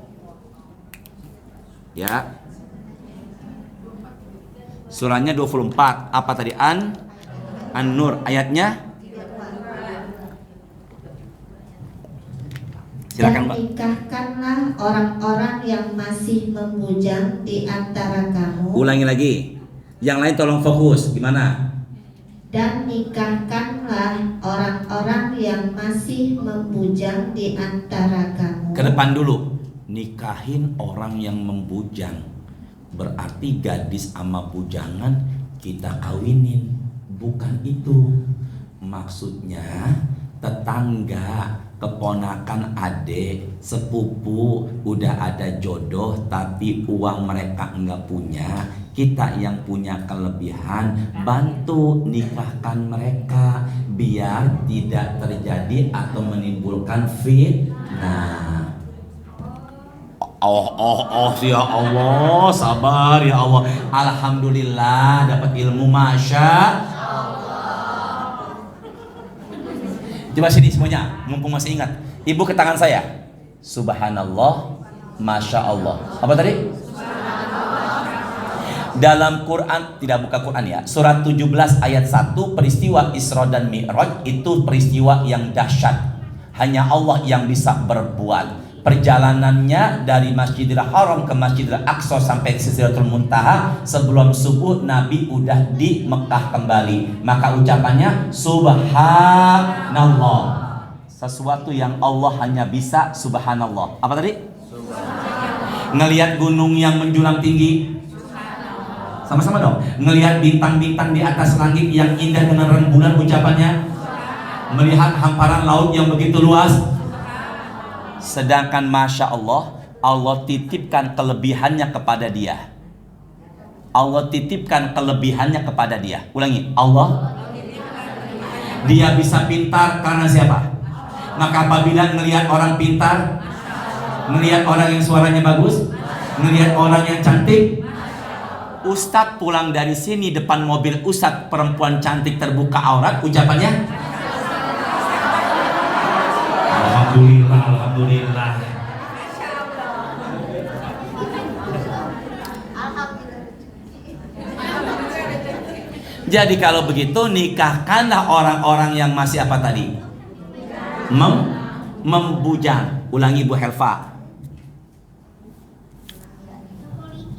Speaker 1: Ya. Surahnya 24. Apa tadi? An-Nur. Ayatnya? Silakan Mbak.
Speaker 2: Dan nikahkanlah orang-orang yang masih membujang di antara kamu.
Speaker 1: Ulangi lagi. Yang lain tolong fokus. Gimana?
Speaker 2: Dan nikahkanlah orang-orang yang masih membujang di antara kamu.
Speaker 1: Ke depan dulu. Nikahin orang yang membujang. Berarti gadis sama bujangan kita kawinin. Bukan itu. Maksudnya tetangga, keponakan, adik, sepupu udah ada jodoh tapi uang mereka enggak punya. Kita yang punya kelebihan bantu nikahkan mereka biar tidak terjadi atau menimbulkan fitnah. Ya Allah, sabar ya Allah. Alhamdulillah dapat ilmu, masya. Coba sini semuanya, mumpung masih ingat. Ibu ke tangan saya. Subhanallah, masya Allah. Apa tadi? Dalam Quran, tidak buka Quran ya, surat 17 ayat 1, peristiwa Isra dan Mi'raj itu peristiwa yang dahsyat. Hanya Allah yang bisa berbuat. Perjalanannya dari Masjidil Haram ke Masjidil Aqsa sampai Sidratul Muntaha, sebelum subuh Nabi udah di Mekah kembali. Maka ucapannya Subhanallah. Sesuatu yang Allah hanya bisa subhanallah. Apa tadi? Ngelihat gunung yang menjulang tinggi. Sama-sama dong. Ngelihat bintang-bintang di atas langit yang indah dengan rembulan, ucapannya. Melihat hamparan laut yang begitu luas. Sedangkan masya Allah, Allah titipkan kelebihannya kepada dia. Allah titipkan kelebihannya kepada dia. Ulangi, Allah. Dia bisa pintar karena siapa? Maka apabila ngelihat orang pintar, ngelihat orang yang suaranya bagus, ngelihat orang yang cantik, Ustadz pulang dari sini depan mobil Ustadz, perempuan cantik terbuka aurat, ucapannya Alhamdulillah, Alhamdulillah. Jadi kalau begitu nikahkanlah orang-orang yang masih apa tadi? Membujang. Ulangi Bu Helva.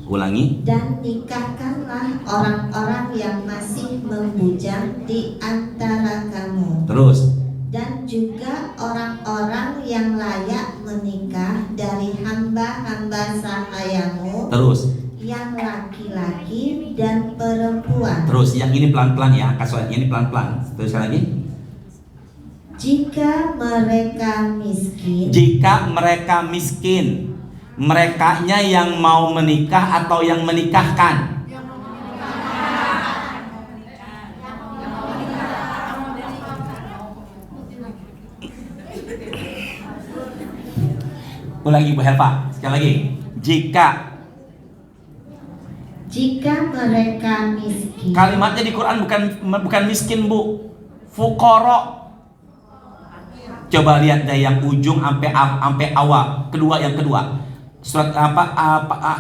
Speaker 1: Ulangi.
Speaker 2: Dan nikahkanlah orang-orang yang masih membujang di antara kamu.
Speaker 1: Terus.
Speaker 2: Dan juga orang-orang yang layak menikah dari hamba-hamba sahayamu.
Speaker 1: Terus.
Speaker 2: Yang laki-laki dan perempuan.
Speaker 1: Terus, yang ini pelan-pelan ya, angkat suara ini pelan-pelan. Teruskan lagi.
Speaker 2: Jika mereka miskin.
Speaker 1: Jika mereka miskin. Merekanya yang mau menikah atau yang menikahkan? Ulangi Bu Helva, sekali lagi.
Speaker 2: Jika mereka miskin.
Speaker 1: Kalimatnya di Quran bukan miskin Bu, fuqara. Coba lihat dari yang ujung sampai awal. Yang kedua. Surat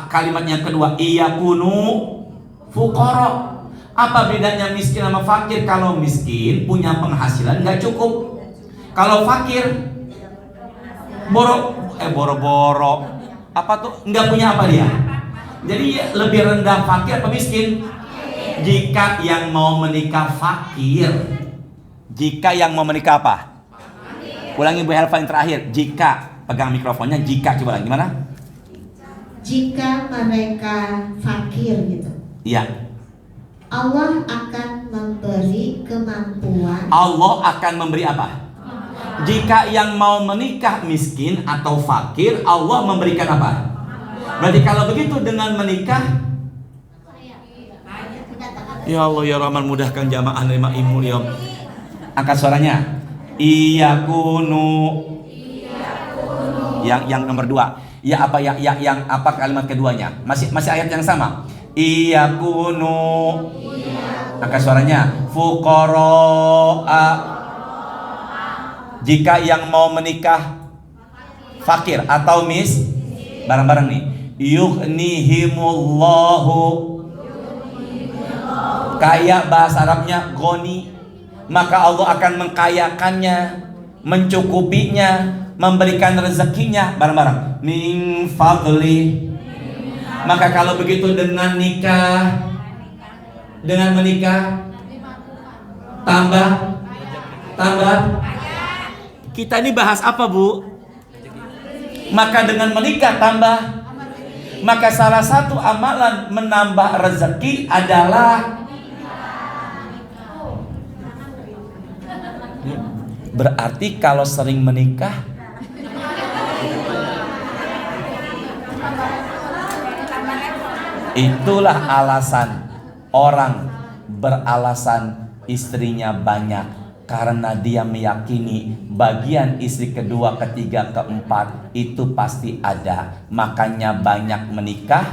Speaker 1: kalimat yang kedua, iyakunu fuqara. Apa bedanya miskin sama fakir? Kalau miskin punya penghasilan nggak cukup. Kalau fakir boro-boro. Apa tuh? Nggak punya apa dia? Jadi lebih rendah fakir apa miskin? Jika yang mau menikah fakir. Jika yang mau menikah apa? Ulangi Bu Helva yang terakhir. Jika, pegang mikrofonnya. Jika, coba lagi gimana?
Speaker 2: Jika mereka fakir gitu.
Speaker 1: Iya.
Speaker 2: Allah akan memberi kemampuan.
Speaker 1: Allah akan memberi apa? Jika yang mau menikah miskin atau fakir, Allah memberikan apa? Berarti kalau begitu dengan menikah, ya Allah ya Rahman, mudahkan jamaah nerima ilmu ya. Angkat suaranya. Iyakunu. Yang nomor 2. Ya apa yang apa kalimat keduanya? Masih ayat yang sama. Iyakunu. Angkat suaranya. Fuqara. Jika yang mau menikah fakir atau bareng-bareng nih. Yughnihimullahu. Kaya bahasa Arabnya goni. Maka Allah akan mengkayakannya, mencukupinya, memberikan rezekinya, bareng-bareng. Min fadli. Maka kalau begitu dengan menikah tambah. Kita ini bahas apa Bu? Maka dengan menikah tambah. Maka salah satu amalan menambah rezeki adalah berarti kalau sering menikah itulah alasan orang beralasan istrinya banyak. Karena dia meyakini bagian istri kedua, ketiga, keempat itu pasti ada. Makanya banyak menikah.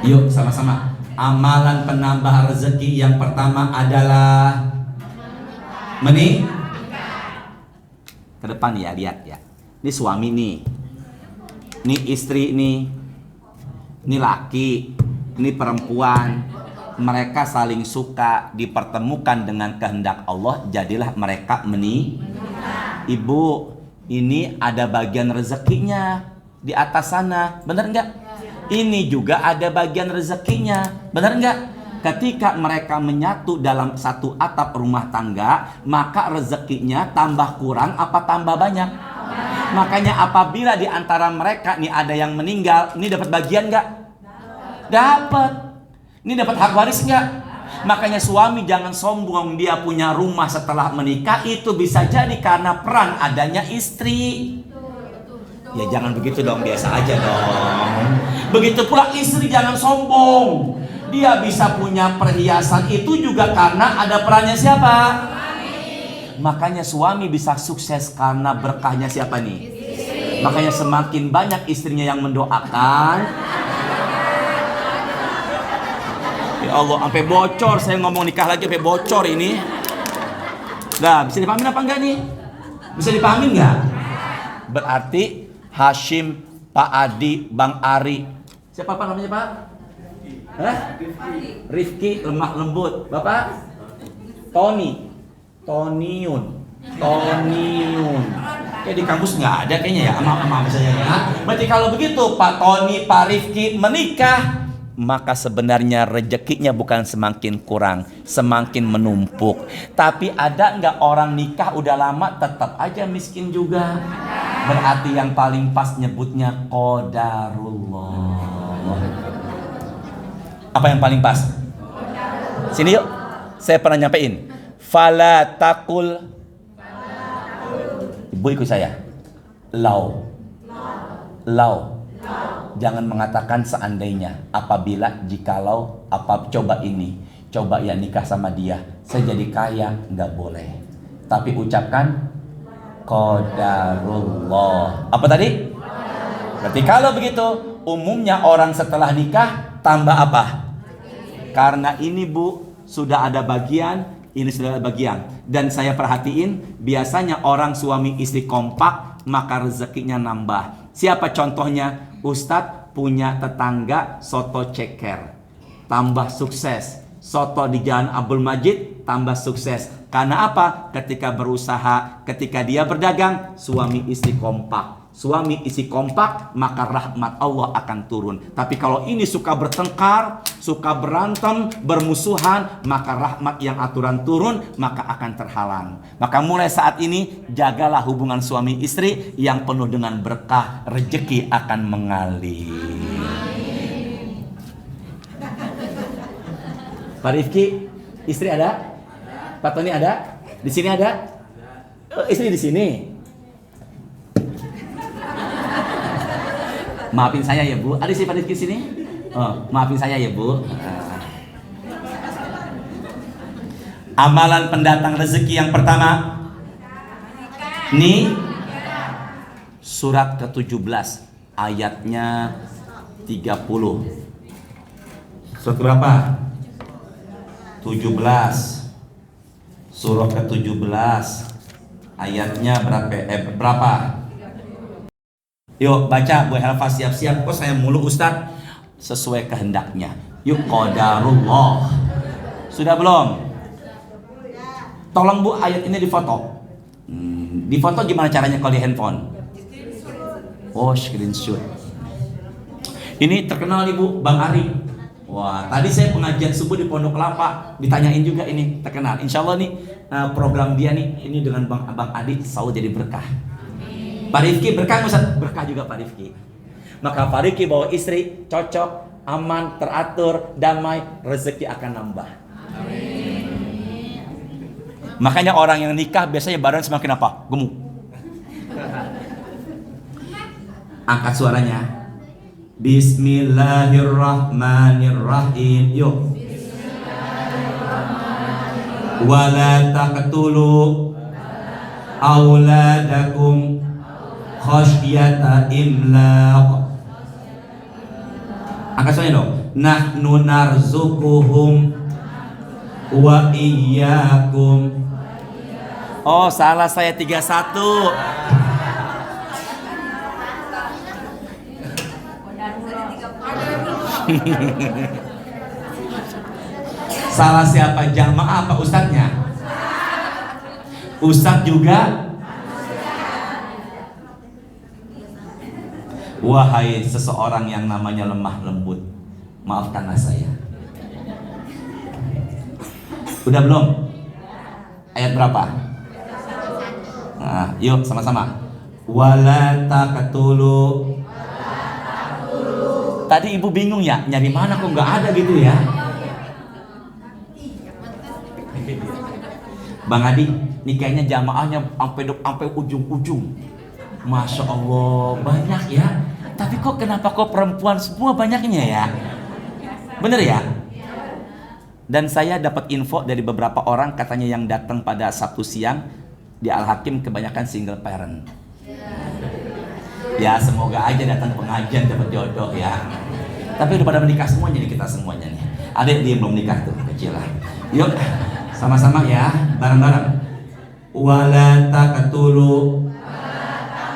Speaker 1: Yuk sama-sama. Amalan penambah rezeki yang pertama adalah ke depan ya, lihat ya. Ini suami nih. Ini istri nih. Ini laki. Ini perempuan. Mereka saling suka, dipertemukan dengan kehendak Allah, jadilah mereka menikah. Ibu, ini ada bagian rezekinya di atas sana, benar enggak? Ini juga ada bagian rezekinya, benar enggak? Ketika mereka menyatu dalam satu atap rumah tangga, maka rezekinya tambah kurang apa tambah banyak? Makanya apabila di antara mereka nih ada yang meninggal, ini dapat bagian enggak? Dapat. Ini dapat hak waris enggak? Makanya suami jangan sombong dia punya rumah setelah menikah, itu bisa jadi karena peran adanya istri. Ya jangan begitu dong, biasa aja dong. Begitu pula istri jangan sombong. Dia bisa punya perhiasan itu juga karena ada perannya siapa? Makanya suami bisa sukses karena berkahnya siapa nih? Makanya semakin banyak istrinya yang mendoakan. Ya Allah, sampai bocor saya ngomong nikah lagi sampai bocor ini. Nah, bisa dipahamin apa enggak nih? Bisa dipahamin enggak? Berarti Hashim, Pak Adi, Bang Ari. Siapa Pak namanya Pak? Rifki, lemah lembut. Bapak? Toniun. Kayak di kampus nggak ada kayaknya ya, ama misalnya ya. Berarti kalau begitu Pak Tony, Pak Rifki menikah, maka sebenarnya rezekinya bukan semakin kurang, semakin menumpuk. Tapi ada nggak orang nikah udah lama tetap aja miskin juga? Berarti yang paling pas nyebutnya qadarullah. Apa yang paling pas? Sini yuk. Saya pernah nyampein. Fala takul. Ibu ikut saya. Lau. Jangan mengatakan seandainya, apabila, jikalau, coba ini, coba ya nikah sama dia, saya jadi kaya, nggak boleh. Tapi ucapkan qadarullah. Apa tadi? Berarti kalau begitu, umumnya orang setelah nikah tambah apa? Karena ini Bu, sudah ada bagian, ini sudah ada bagian. Dan saya perhatiin, biasanya orang suami istri kompak, maka rezekinya nambah. Siapa contohnya? Ustadz punya tetangga soto ceker, tambah sukses. Soto di Jalan Abdul Majid, tambah sukses. Karena apa? Ketika berusaha, ketika dia berdagang, suami istri kompak. Suami istri kompak, maka rahmat Allah akan turun. Tapi kalau ini suka bertengkar, suka berantem, bermusuhan, maka rahmat yang aturan turun, maka akan terhalang. Maka mulai saat ini, jagalah hubungan suami istri yang penuh dengan berkah, rezeki akan mengalir. Pak Rifki, istri ada? Pak Tony ada? Di sini ada? Istri di sini. Maafin saya ya Bu. Ada sih Pak Rifki sini? Oh, maafin saya ya Bu. Amalan pendatang rezeki yang pertama. Nih surat ke-17 ayatnya 30. Surat berapa? 17. Surah ke-17 ayatnya berapa? Yuk baca Bu Helva, siap-siap. Kok saya mulu Ustadz? Sesuai kehendaknya. Yuk, qadarullah. Sudah belum? Tolong Bu ayat ini difoto. Difoto gimana caranya kalau di handphone? Oh, screenshot. Ini terkenal nih Bu, Bang Ari. Wah, tadi saya pengajian subuh di Pondok Kelapa, ditanyain juga ini, terkenal. Insya Allah nih program dia nih, ini dengan Bang Adi selalu jadi berkah. Pak Rifki berkah Ustaz? Berkah juga Pak Rifki. Maka Pak Rifki bawa istri cocok, aman, teratur, damai, rezeki akan nambah. Amin. Makanya orang yang nikah biasanya badan semakin apa? Gemuk. Angkat suaranya. Bismillahirrahmanirrahim. Yuk. Wala taqtulu auladakum khasyata imlaq. Angkat suaranya dong. Nahnu narzukuhum wa iyyakum. Oh, salah saya 31. Salah siapa? Jamaah apa ustadznya? Ustadz juga. Wahai seseorang yang namanya lemah lembut, maafkanlah saya. Udah belum? Ayat berapa? Nah, yuk sama-sama. Wala taqtulu. Tadi ibu bingung ya, nyari mana kok nggak ada gitu ya? Bang Adi, ini kayaknya jamaahnya sampai ujung-ujung. Masya Allah, banyak ya. Tapi kenapa perempuan semua banyaknya ya? Bener ya? Dan saya dapat info dari beberapa orang, katanya yang datang pada Sabtu siang di Al-Hakim kebanyakan single parent. Ya semoga aja datang pengajian dapat jodoh ya. Tapi udah pada menikah semuanya nih, kita semuanya nih. Ada yang belum nikah tuh, kecil lah. Yuk sama-sama ya, bareng-bareng. Wala taqtulu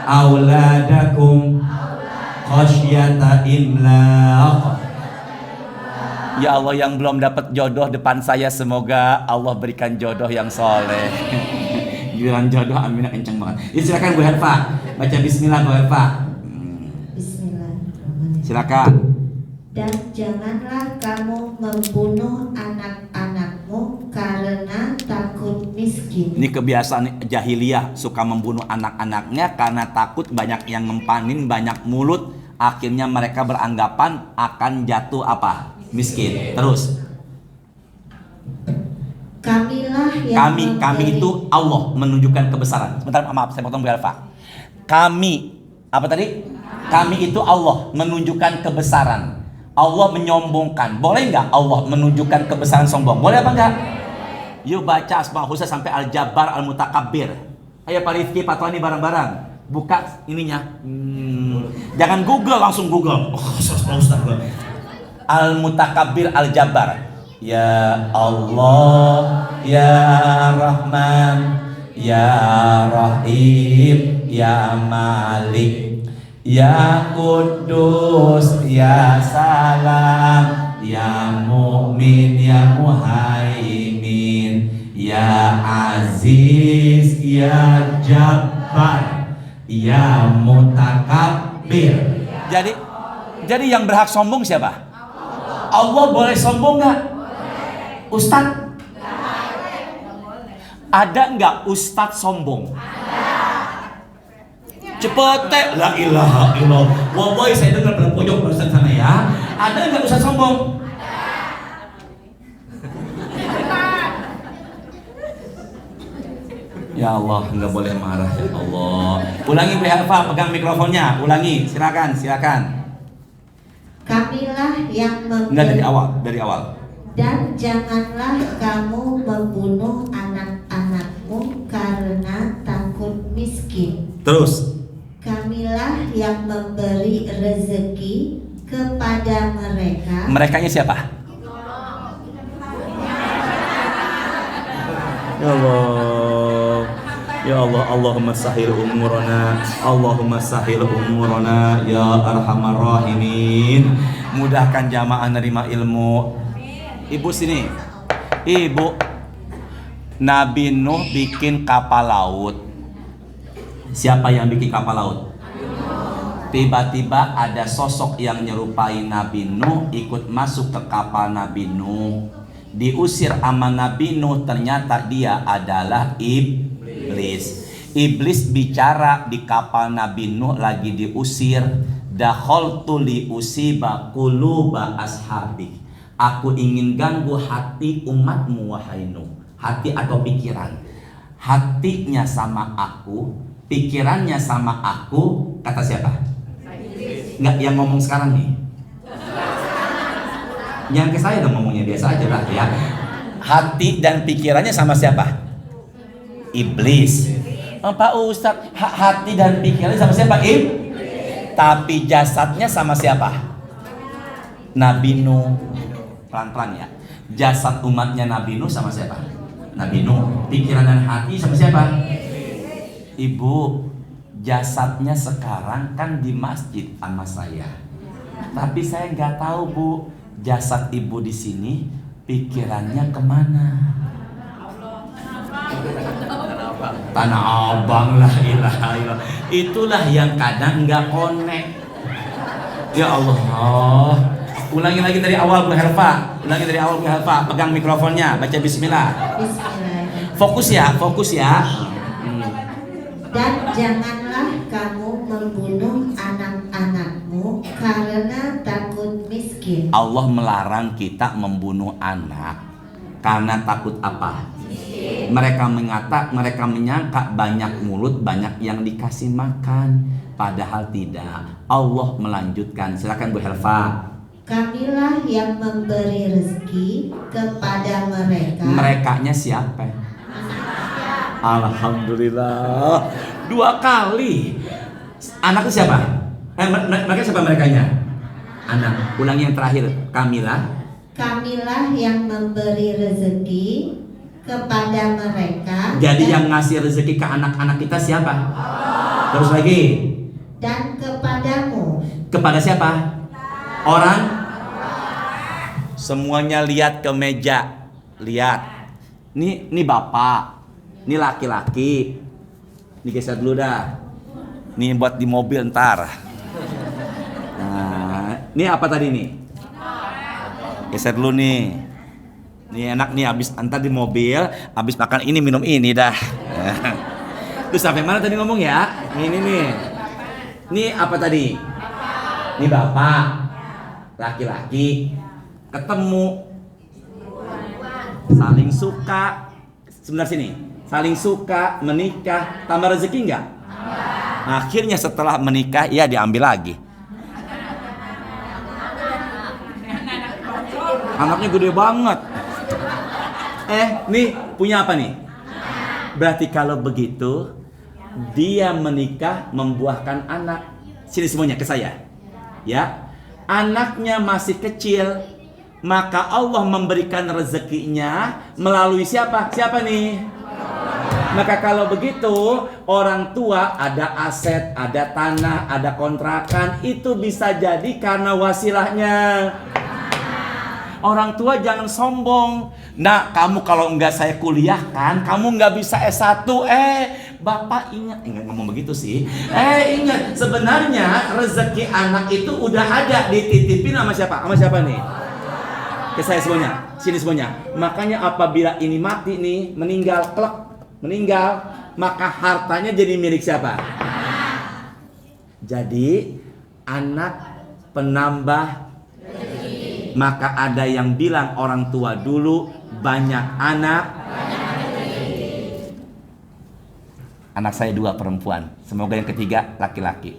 Speaker 1: auladakum khasyata imlaq. Ya Allah, yang belum dapat jodoh depan saya, semoga Allah berikan jodoh yang soleh. Giliran jodoh aminnya kenceng banget. Ya silakan Bu Herfa, baca bismillah Bu Herfa.
Speaker 2: Bismillahirrahmanirrahim.
Speaker 1: Silakan.
Speaker 2: Dan janganlah kamu membunuh anak-anakmu karena takut miskin.
Speaker 1: Ini kebiasaan jahiliyah, suka membunuh anak-anaknya karena takut banyak yang ngempanin, banyak mulut. Akhirnya mereka beranggapan akan jatuh apa? Miskin. Terus.
Speaker 2: Kamilah yang
Speaker 1: Kami itu Allah menunjukkan kebesaran. Sebentar, maaf saya potong Bu Alfa. Kami, apa tadi? Kami itu Allah menunjukkan kebesaran. Allah menyombongkan. Boleh nggak Allah menunjukkan kebesaran sombong? Boleh apa enggak? Yuk baca Asmaul Husna sampai Al-Jabbar, Al-Mutakabbir. Ayo Pak Rifki, Pak Tony bareng-bareng. Buka ininya. Jangan Google, langsung Google. Al-Mutakabbir, Al-Jabbar. Ya Allah, Ya Rahman, Ya Rahim, Ya Malik, Ya Kudus, Ya Salam, Ya Mu'min, Ya Muhaimin, Ya Aziz, Ya Jabbar, Ya Mutakabbir. Jadi yang berhak sombong siapa? Allah. Boleh sombong nggak? Ustadz? Ada nggak Ustadz sombong? Cepet teh, la ilaha illallah. Wallahi saya dengar pada pojok barusan sana ya. Ada nggak Ustadz sombong? Ya Allah, nggak boleh marah ya Allah. Ulangi Bu Herfa, pegang mikrofonnya. Ulangi, silakan.
Speaker 2: Kamilah yang
Speaker 1: Enggak, dari awal.
Speaker 2: Dan janganlah kamu membunuh anak-anakmu karena takut miskin.
Speaker 1: Terus.
Speaker 2: Kamilah yang memberi rezeki kepada mereka.
Speaker 1: Merekanya siapa? Ya Allah, ya Allah, Allahumma sahil umurana, Allahumma sahil umurana, ya arhamar rahimin. Mudahkan jamaah nerima ilmu. Ibu sini, Ibu. Nabi Nuh bikin kapal laut. Siapa yang bikin kapal laut? Tiba-tiba ada sosok yang nyerupai Nabi Nuh ikut masuk ke kapal Nabi Nuh. Diusir sama Nabi Nuh, ternyata dia adalah iblis. Iblis bicara di kapal Nabi Nuh lagi diusir. Dakhaltu li usiba quluba ashabi. Aku ingin ganggu hati umatmu wahai Nuh. Hati atau pikiran. Hatinya sama aku, pikirannya sama aku, kata siapa? Nggak yang ngomong sekarang nih. Yang ke saya dong ngomongnya biasa aja lah ya. Hati dan pikirannya sama siapa? Iblis. Pak Ustadz, hati dan pikirannya sama siapa? Tapi jasadnya sama siapa? Nabi Nuh. Pelan-pelan ya. Jasad umatnya Nabi Nuh sama siapa? Nabi Nuh. Pikiran dan hati sama siapa? Ibu, jasadnya sekarang kan di masjid sama saya. Tapi saya nggak tahu Bu, jasad ibu di sini, pikirannya kemana? Tanah Abang lah, ilaha illallah. Itulah yang kadang nggak connect. Ya Allah. Ulangi lagi dari awal Bu Helva. Ulangi dari awal Bu Helva. Pegang mikrofonnya, baca bismillah.
Speaker 2: Bismillah.
Speaker 1: Fokus ya, fokus ya.
Speaker 2: Dan janganlah kamu membunuh anak-anakmu karena takut miskin.
Speaker 1: Allah melarang kita membunuh anak karena takut apa? Mereka menyangka banyak mulut, banyak yang dikasih makan, padahal tidak. Allah melanjutkan. Silakan Bu Helva.
Speaker 2: Kamilah yang memberi rezeki kepada mereka.
Speaker 1: Merekanya siapa? Alhamdulillah. 2 kali. Anaknya siapa? Mereka siapa merekanya? Anak. Ulangi yang terakhir. Kamilah
Speaker 2: yang memberi rezeki kepada mereka.
Speaker 1: Jadi yang ngasih rezeki ke anak-anak kita siapa? Terus lagi.
Speaker 2: Dan kepadamu.
Speaker 1: Kepada siapa? Orang. Semuanya lihat ke meja. Lihat. Ini bapak. Ini laki-laki. Ini geser dulu dah. Ini buat di mobil ntar. Nah, ini apa tadi nih? Geser dulu nih. Ini enak nih, abis antar di mobil, abis makan ini minum ini dah. Terus sampai mana tadi ngomong ya? Ini nih. Ini apa tadi? Ini bapak. Laki-laki ketemu. Saling suka. Sebentar sini. Saling suka, menikah, tambah rezeki enggak? Akhirnya setelah menikah, ya diambil lagi. Anaknya gede banget. Nih punya apa nih? Berarti kalau begitu, dia menikah membuahkan anak. Sini semuanya ke saya. Ya, anaknya masih kecil, maka Allah memberikan rezekinya melalui siapa? Siapa nih? Maka kalau begitu, orang tua ada aset, ada tanah, ada kontrakan, itu bisa jadi karena wasilahnya. Orang tua jangan sombong. Nah, kamu kalau enggak saya kuliahkan, kamu enggak bisa S1. Bapak ingat, enggak ngomong begitu sih. Ingat, sebenarnya rezeki anak itu udah ada, dititipin sama siapa? Sama siapa nih? Ke saya semuanya, sini semuanya. Makanya apabila ini mati nih, meninggal, maka hartanya jadi milik siapa? Jadi anak penambah. Maka ada yang bilang orang tua dulu banyak anak. Anak saya 2 perempuan, semoga yang ketiga laki-laki.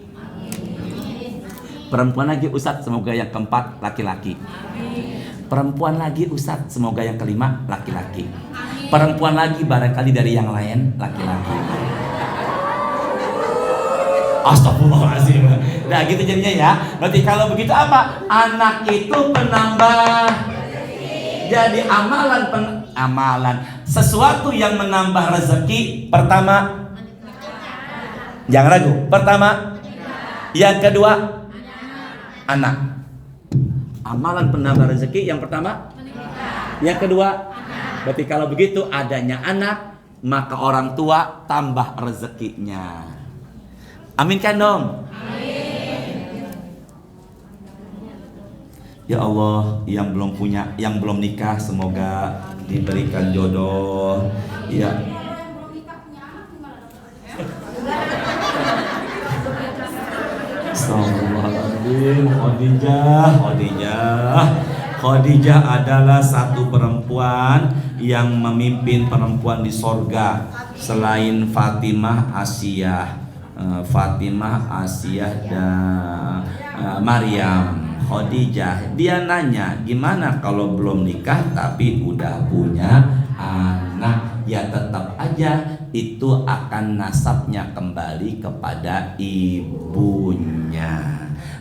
Speaker 1: Perempuan lagi Ustadz, semoga yang keempat laki-laki. Perempuan lagi Ustadz, semoga yang kelima laki-laki. Perempuan lagi barangkali dari yang lain laki-laki. Astagfirullahaladzim. Nah gitu jadinya ya. Berarti kalau begitu apa? Anak itu penambah. Jadi amalan sesuatu yang menambah rezeki. Pertama, jangan ragu. Pertama, yang kedua, anak. Amalan penambah rezeki yang pertama, yang kedua. Berarti kalau begitu adanya anak, maka orang tua tambah rezekinya. Aminkan dong. Amin. Ya Allah, yang belum punya, yang belum nikah, semoga diberikan jodoh. Ya. Astagfirullahaladzim. Khadijah adalah satu perempuan yang memimpin perempuan di sorga selain Fatimah, Asiyah. Fatimah, Asiyah, dan Maryam, Khadijah. Dia nanya, gimana kalau belum nikah tapi udah punya anak? Ya tetap aja itu akan nasabnya kembali kepada ibunya.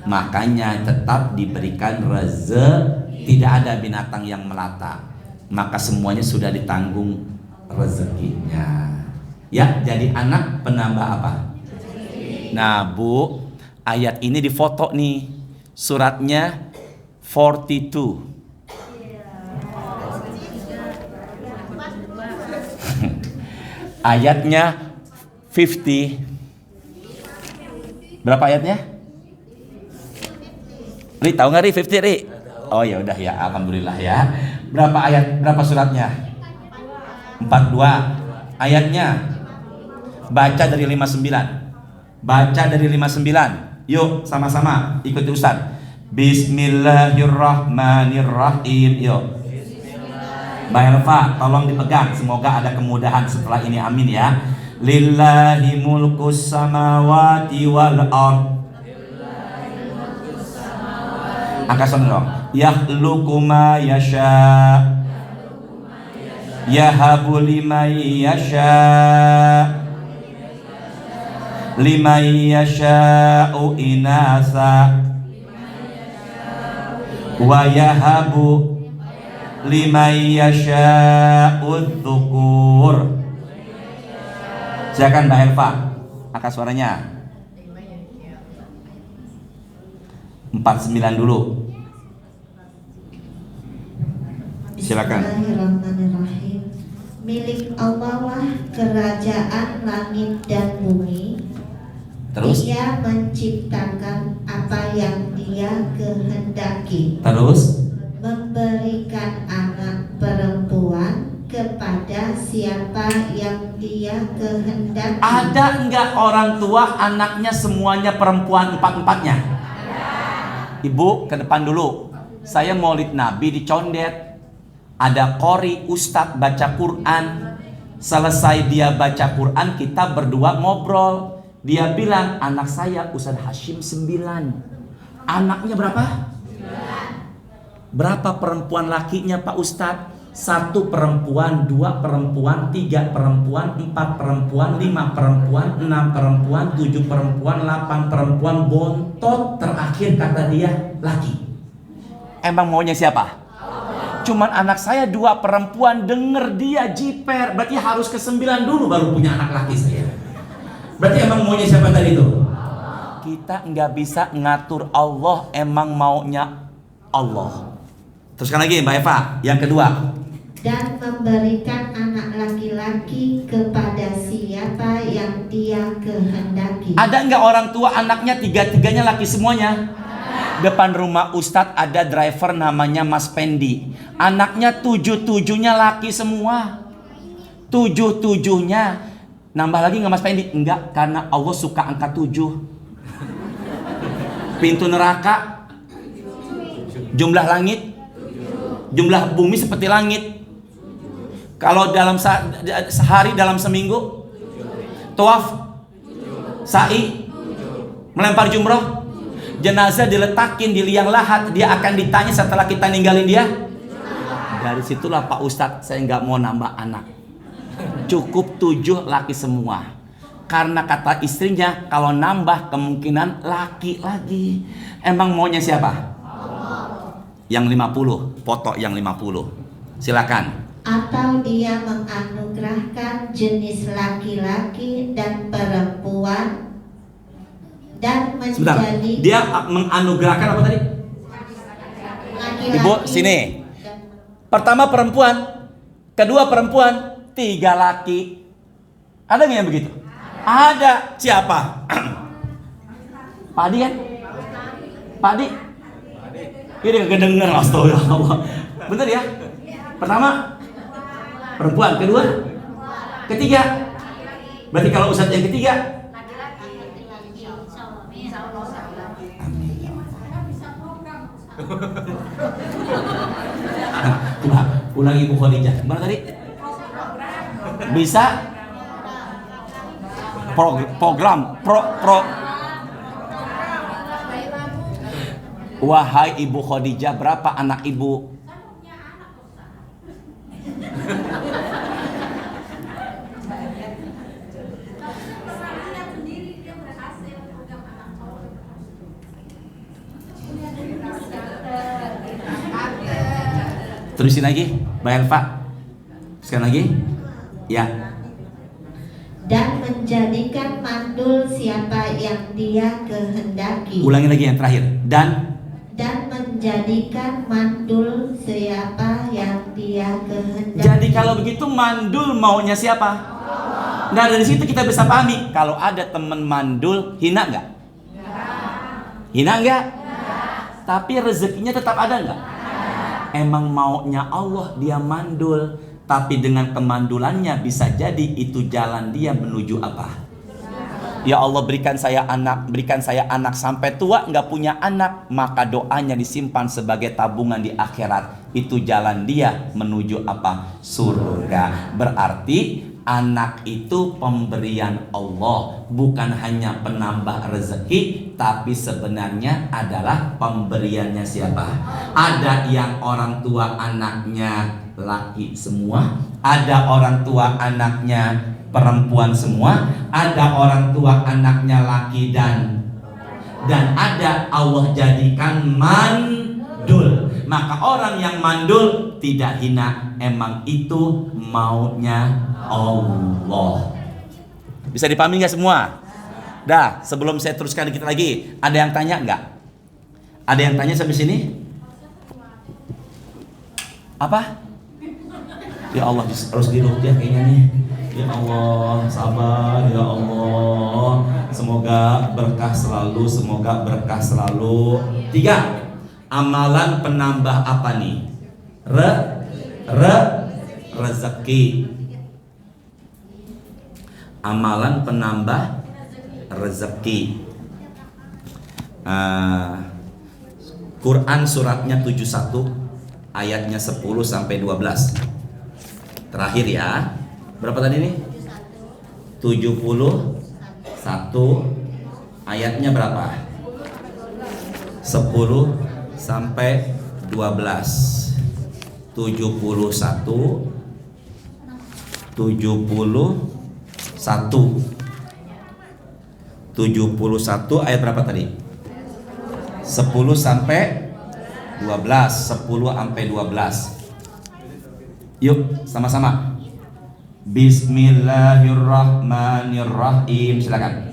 Speaker 1: Makanya tetap diberikan rezeki. Tidak ada binatang yang melata, maka semuanya sudah ditanggung rezekinya. Ya, jadi anak penambah apa? Nah Bu, ayat ini difoto nih, suratnya 42. Ayatnya 50. Berapa ayatnya? Ri, tahu nggak Ri 50 Ri? Oh ya udah ya, alhamdulillah ya. Berapa ayat? Berapa suratnya? 42. Ayatnya baca dari 59. Baca dari 59. Yuk sama-sama ikuti Ustaz. Bismillahirrahmanirrahim. Yuk. Mbak Elva, tolong dipegang. Semoga ada kemudahan setelah ini. Amin ya. Lillahi mulkus samawati wal ard. Angkat suara dong. Yakhluqu ma yasha. Yahabu liman yasha. Liman yasha'u inasa. Wa yahabu liman yasha'u dzukur. Silakan Mbak Elva, angkat suaranya. 49 dulu. Silakan.
Speaker 2: Bismillahirrahmanirrahim. Milik Allah lah kerajaan langit dan bumi.
Speaker 1: Terus?
Speaker 2: Dia menciptakan apa yang Dia kehendaki.
Speaker 1: Terus?
Speaker 2: Memberikan anak perempuan kepada siapa yang Dia kehendaki.
Speaker 1: Ada enggak orang tua anaknya semuanya perempuan empat-empatnya? Ibu ke depan dulu. Saya maulid Nabi di Condet. Ada qori ustadz baca Quran. Selesai dia baca Quran, kita berdua ngobrol. Dia bilang, anak saya Ustadz Hashim 9. Anaknya berapa? 9. Berapa perempuan lakinya Pak Ustadz? 1 perempuan, 2 perempuan, 3 perempuan, 4 perempuan, 5 perempuan, 6 perempuan, 7 perempuan, 8 perempuan, bontot terakhir kata dia laki. Emang maunya siapa? Cuman anak saya 2 perempuan, denger dia jiper. Berarti harus ke 9 dulu baru punya anak laki saya. Berarti emang maunya siapa tadi itu? Kita nggak bisa ngatur Allah, emang maunya Allah. Teruskan lagi Mbak Eva, yang kedua.
Speaker 2: Dan memberikan anak laki-laki kepada siapa yang Dia kehendaki.
Speaker 1: Ada nggak orang tua anaknya tiga-tiganya laki semuanya? Depan rumah Ustadz ada driver namanya Mas Pendi. Anaknya 7-7-nya laki semua. 7-7-nya. Nambah lagi nggak Mas Pendi? Enggak, karena Allah suka angka 7. Pintu neraka, jumlah langit, jumlah bumi seperti langit. Kalau dalam sehari, dalam seminggu, tawaf, sa'i, melempar jumroh, jenazah diletakin di liang lahat, dia akan ditanya setelah kita ninggalin dia. Dari situlah Pak Ustadz, saya nggak mau nambah anak. Cukup 7 laki semua. Karena kata istrinya, kalau nambah kemungkinan laki lagi. Emang maunya siapa? Yang 50, foto yang 50. Silakan.
Speaker 2: Atau Dia menganugerahkan jenis laki-laki dan perempuan dan
Speaker 1: Sebentar,
Speaker 2: menjadi
Speaker 1: dia menganugerahkan apa tadi?
Speaker 2: laki-laki.
Speaker 1: Ibu, sini. Pertama perempuan, kedua perempuan, 3 laki. Ada nggak yang begitu? Ada. Siapa? Pak Adi kan? Pak Adi? Ini gak kedenger, astagfirullah. Bener ya? Pertama perempuan, kedua, ketiga. Berarti kalau Ustadz yang ketiga, amin. Ulang Ibu Khadijah. Gimana tadi? Bisa? program Wahai Ibu Khadijah, berapa anak ibu? Terusin lagi, Mbak Elva. Sekali lagi. Ya.
Speaker 2: Dan menjadikan mandul siapa yang dia kehendaki.
Speaker 1: Ulangi lagi yang terakhir. Dan
Speaker 2: menjadikan mandul siapa yang dia kehendaki.
Speaker 1: Jadi kalau begitu mandul maunya siapa? Nah, dari situ kita bisa pahami kalau ada teman mandul, hina nggak? Hina nggak? Tapi rezekinya tetap ada nggak? Emang maunya Allah dia mandul, tapi dengan kemandulannya bisa jadi itu jalan dia menuju apa? Ya Allah, berikan saya anak sampai tua nggak punya anak, maka doanya disimpan sebagai tabungan di akhirat. Itu jalan dia menuju apa? Surga. Berarti anak itu pemberian Allah, bukan hanya penambah rezeki, tapi sebenarnya adalah pemberiannya siapa? Ada yang orang tua anaknya laki semua, ada orang tua anaknya perempuan semua, ada orang tua anaknya laki dan ada Allah jadikan mandul. Maka orang yang mandul tidak hina, emang itu maunya Allah. Bisa dipahami nggak semua? Dah, sebelum saya teruskan dikit lagi, ada yang tanya nggak? Ada yang tanya sampai sini? Apa? Ya Allah, harus diruqyah kayaknya nih. Ya Allah, sabar ya Allah. Semoga berkah selalu, semoga berkah selalu. 3. Amalan penambah apa nih? Rezeki. Amalan penambah rezeki. Quran suratnya 71 ayatnya 10 sampai 12. Terakhir ya. Berapa tadi nih? 71 ayatnya berapa? 10 sampai 12. 71 ayat berapa tadi? 10 sampai 12. 10 sampai 12. Yuk sama-sama. Bismillahirrahmanirrahim. Silakan.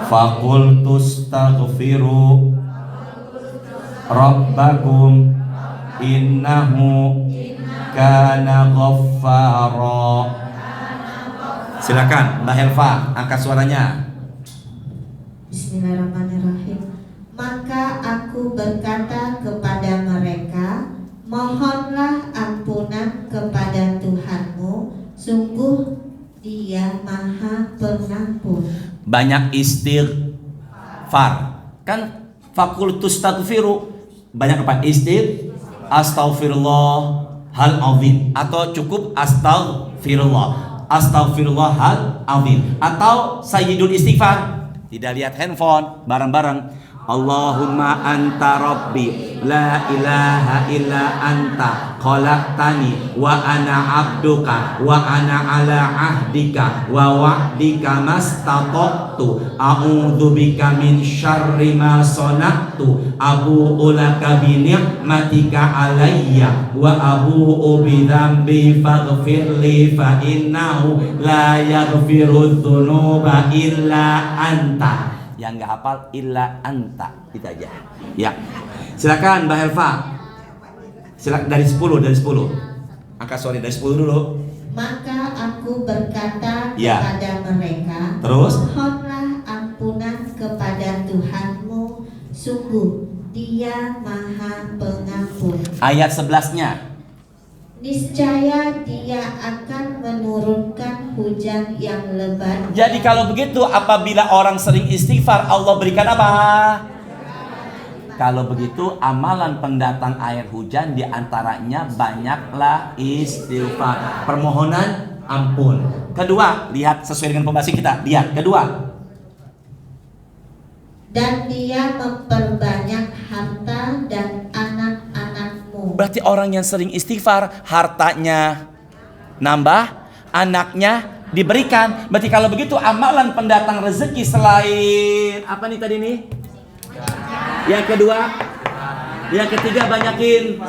Speaker 1: Faqultu astaghfiru rabbakum innahu kana ghaffara. Silakan Mbak Helva, angkat suaranya.
Speaker 2: Bismillahirrahmanirrahim. Maka aku berkata kepada mereka, mohonlah ampunan kepada Tuhanmu, sungguh Dia Maha Pengampun.
Speaker 1: Banyak istighfar. Kan fakultu astaghfiru. Banyak apa? Astaghfirullah hal azim, atau cukup astaghfirullah hal azim, atau sayyidul istighfar. Tidak lihat handphone, bareng-bareng. Allahumma anta rabbi la ilaha illa anta khalaqtani wa ana abduka wa ana ala ahdika wa wa'dika mastata'tu a'udzu bika min syarri ma sana'tu abu'u laka bi ni'matika alayya wa abu'u bi dzambi faghfirli fa innahu la yaghfiru dzunuba illa anta. Yang nggak hafal illa anta, itu aja. Ya, silakan Mbak Helva. Silakan dari 10. Angka sorry dari 10 dulu.
Speaker 2: Maka aku berkata
Speaker 1: Ya.
Speaker 2: kepada mereka,
Speaker 1: Terus?
Speaker 2: mohonlah ampunan kepada Tuhanmu, sungguh Dia Maha Pengampun.
Speaker 1: Ayat 11-nya.
Speaker 2: Niscaya Dia akan menurunkan hujan yang lebat.
Speaker 1: Jadi kalau begitu, apabila orang sering istighfar, Allah berikan apa? Kalau begitu, amalan pendatang air hujan diantaranya banyaklah istighfar. Permohonan ampun. Kedua, lihat sesuai dengan pembahasan kita. Lihat, kedua.
Speaker 2: Dan dia memperbanyak harta dan anak-anakmu.
Speaker 1: Berarti orang yang sering istighfar, hartanya nambah, anaknya diberikan. Berarti kalau begitu amalan pendatang rezeki selain apa nih tadi nih? Yang kedua, yang ketiga banyakin.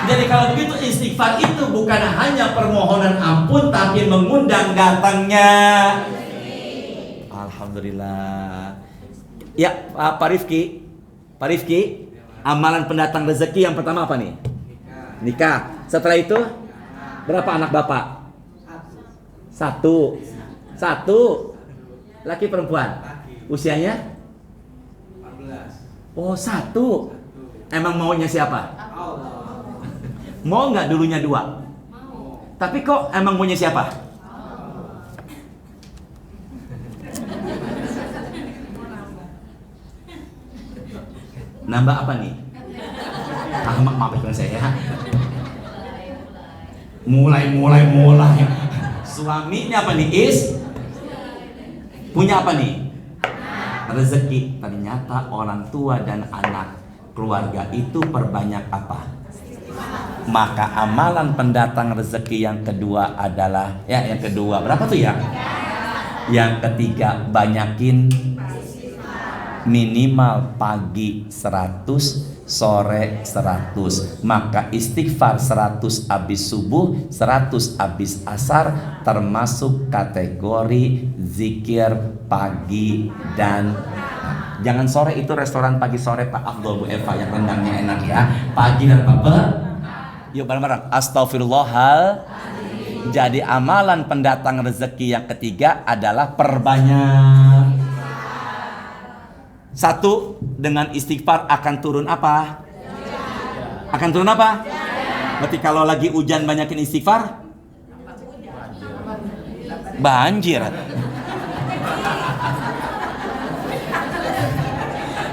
Speaker 1: Jadi kalau begitu istighfar itu bukan hanya permohonan ampun, tapi mengundang datangnya. Alhamdulillah. Ya, Pak Rifki, amalan pendatang rezeki yang pertama apa nih? Nikah. Setelah itu berapa anak bapak? Satu. Laki perempuan? Usianya? 14. Oh, satu. Emang maunya siapa? Mau nggak dulunya 2? Mau. Tapi kok emang maunya siapa? Nambah apa nih? Maafkan saya. Mulai. Suaminya apa nih? Punya apa nih? Rezeki. Ternyata orang tua dan anak keluarga itu perbanyak apa? Maka amalan pendatang rezeki yang kedua adalah yang kedua berapa tuh ya? Yang ketiga banyakin minimal pagi 100, sore 100. Maka istighfar 100 habis subuh, 100 habis asar, termasuk kategori zikir pagi dan jangan sore. Itu restoran pagi sore Pak Abdul Bu Eva yang rendangnya enak ya. Pagi dan apa? Yuk bareng-bareng. Astagfirullahal. Jadi amalan pendatang rezeki yang ketiga adalah perbanyak. 1, dengan istighfar akan turun apa? Akan turun apa? Berarti kalau lagi hujan banyakin istighfar? Banjir.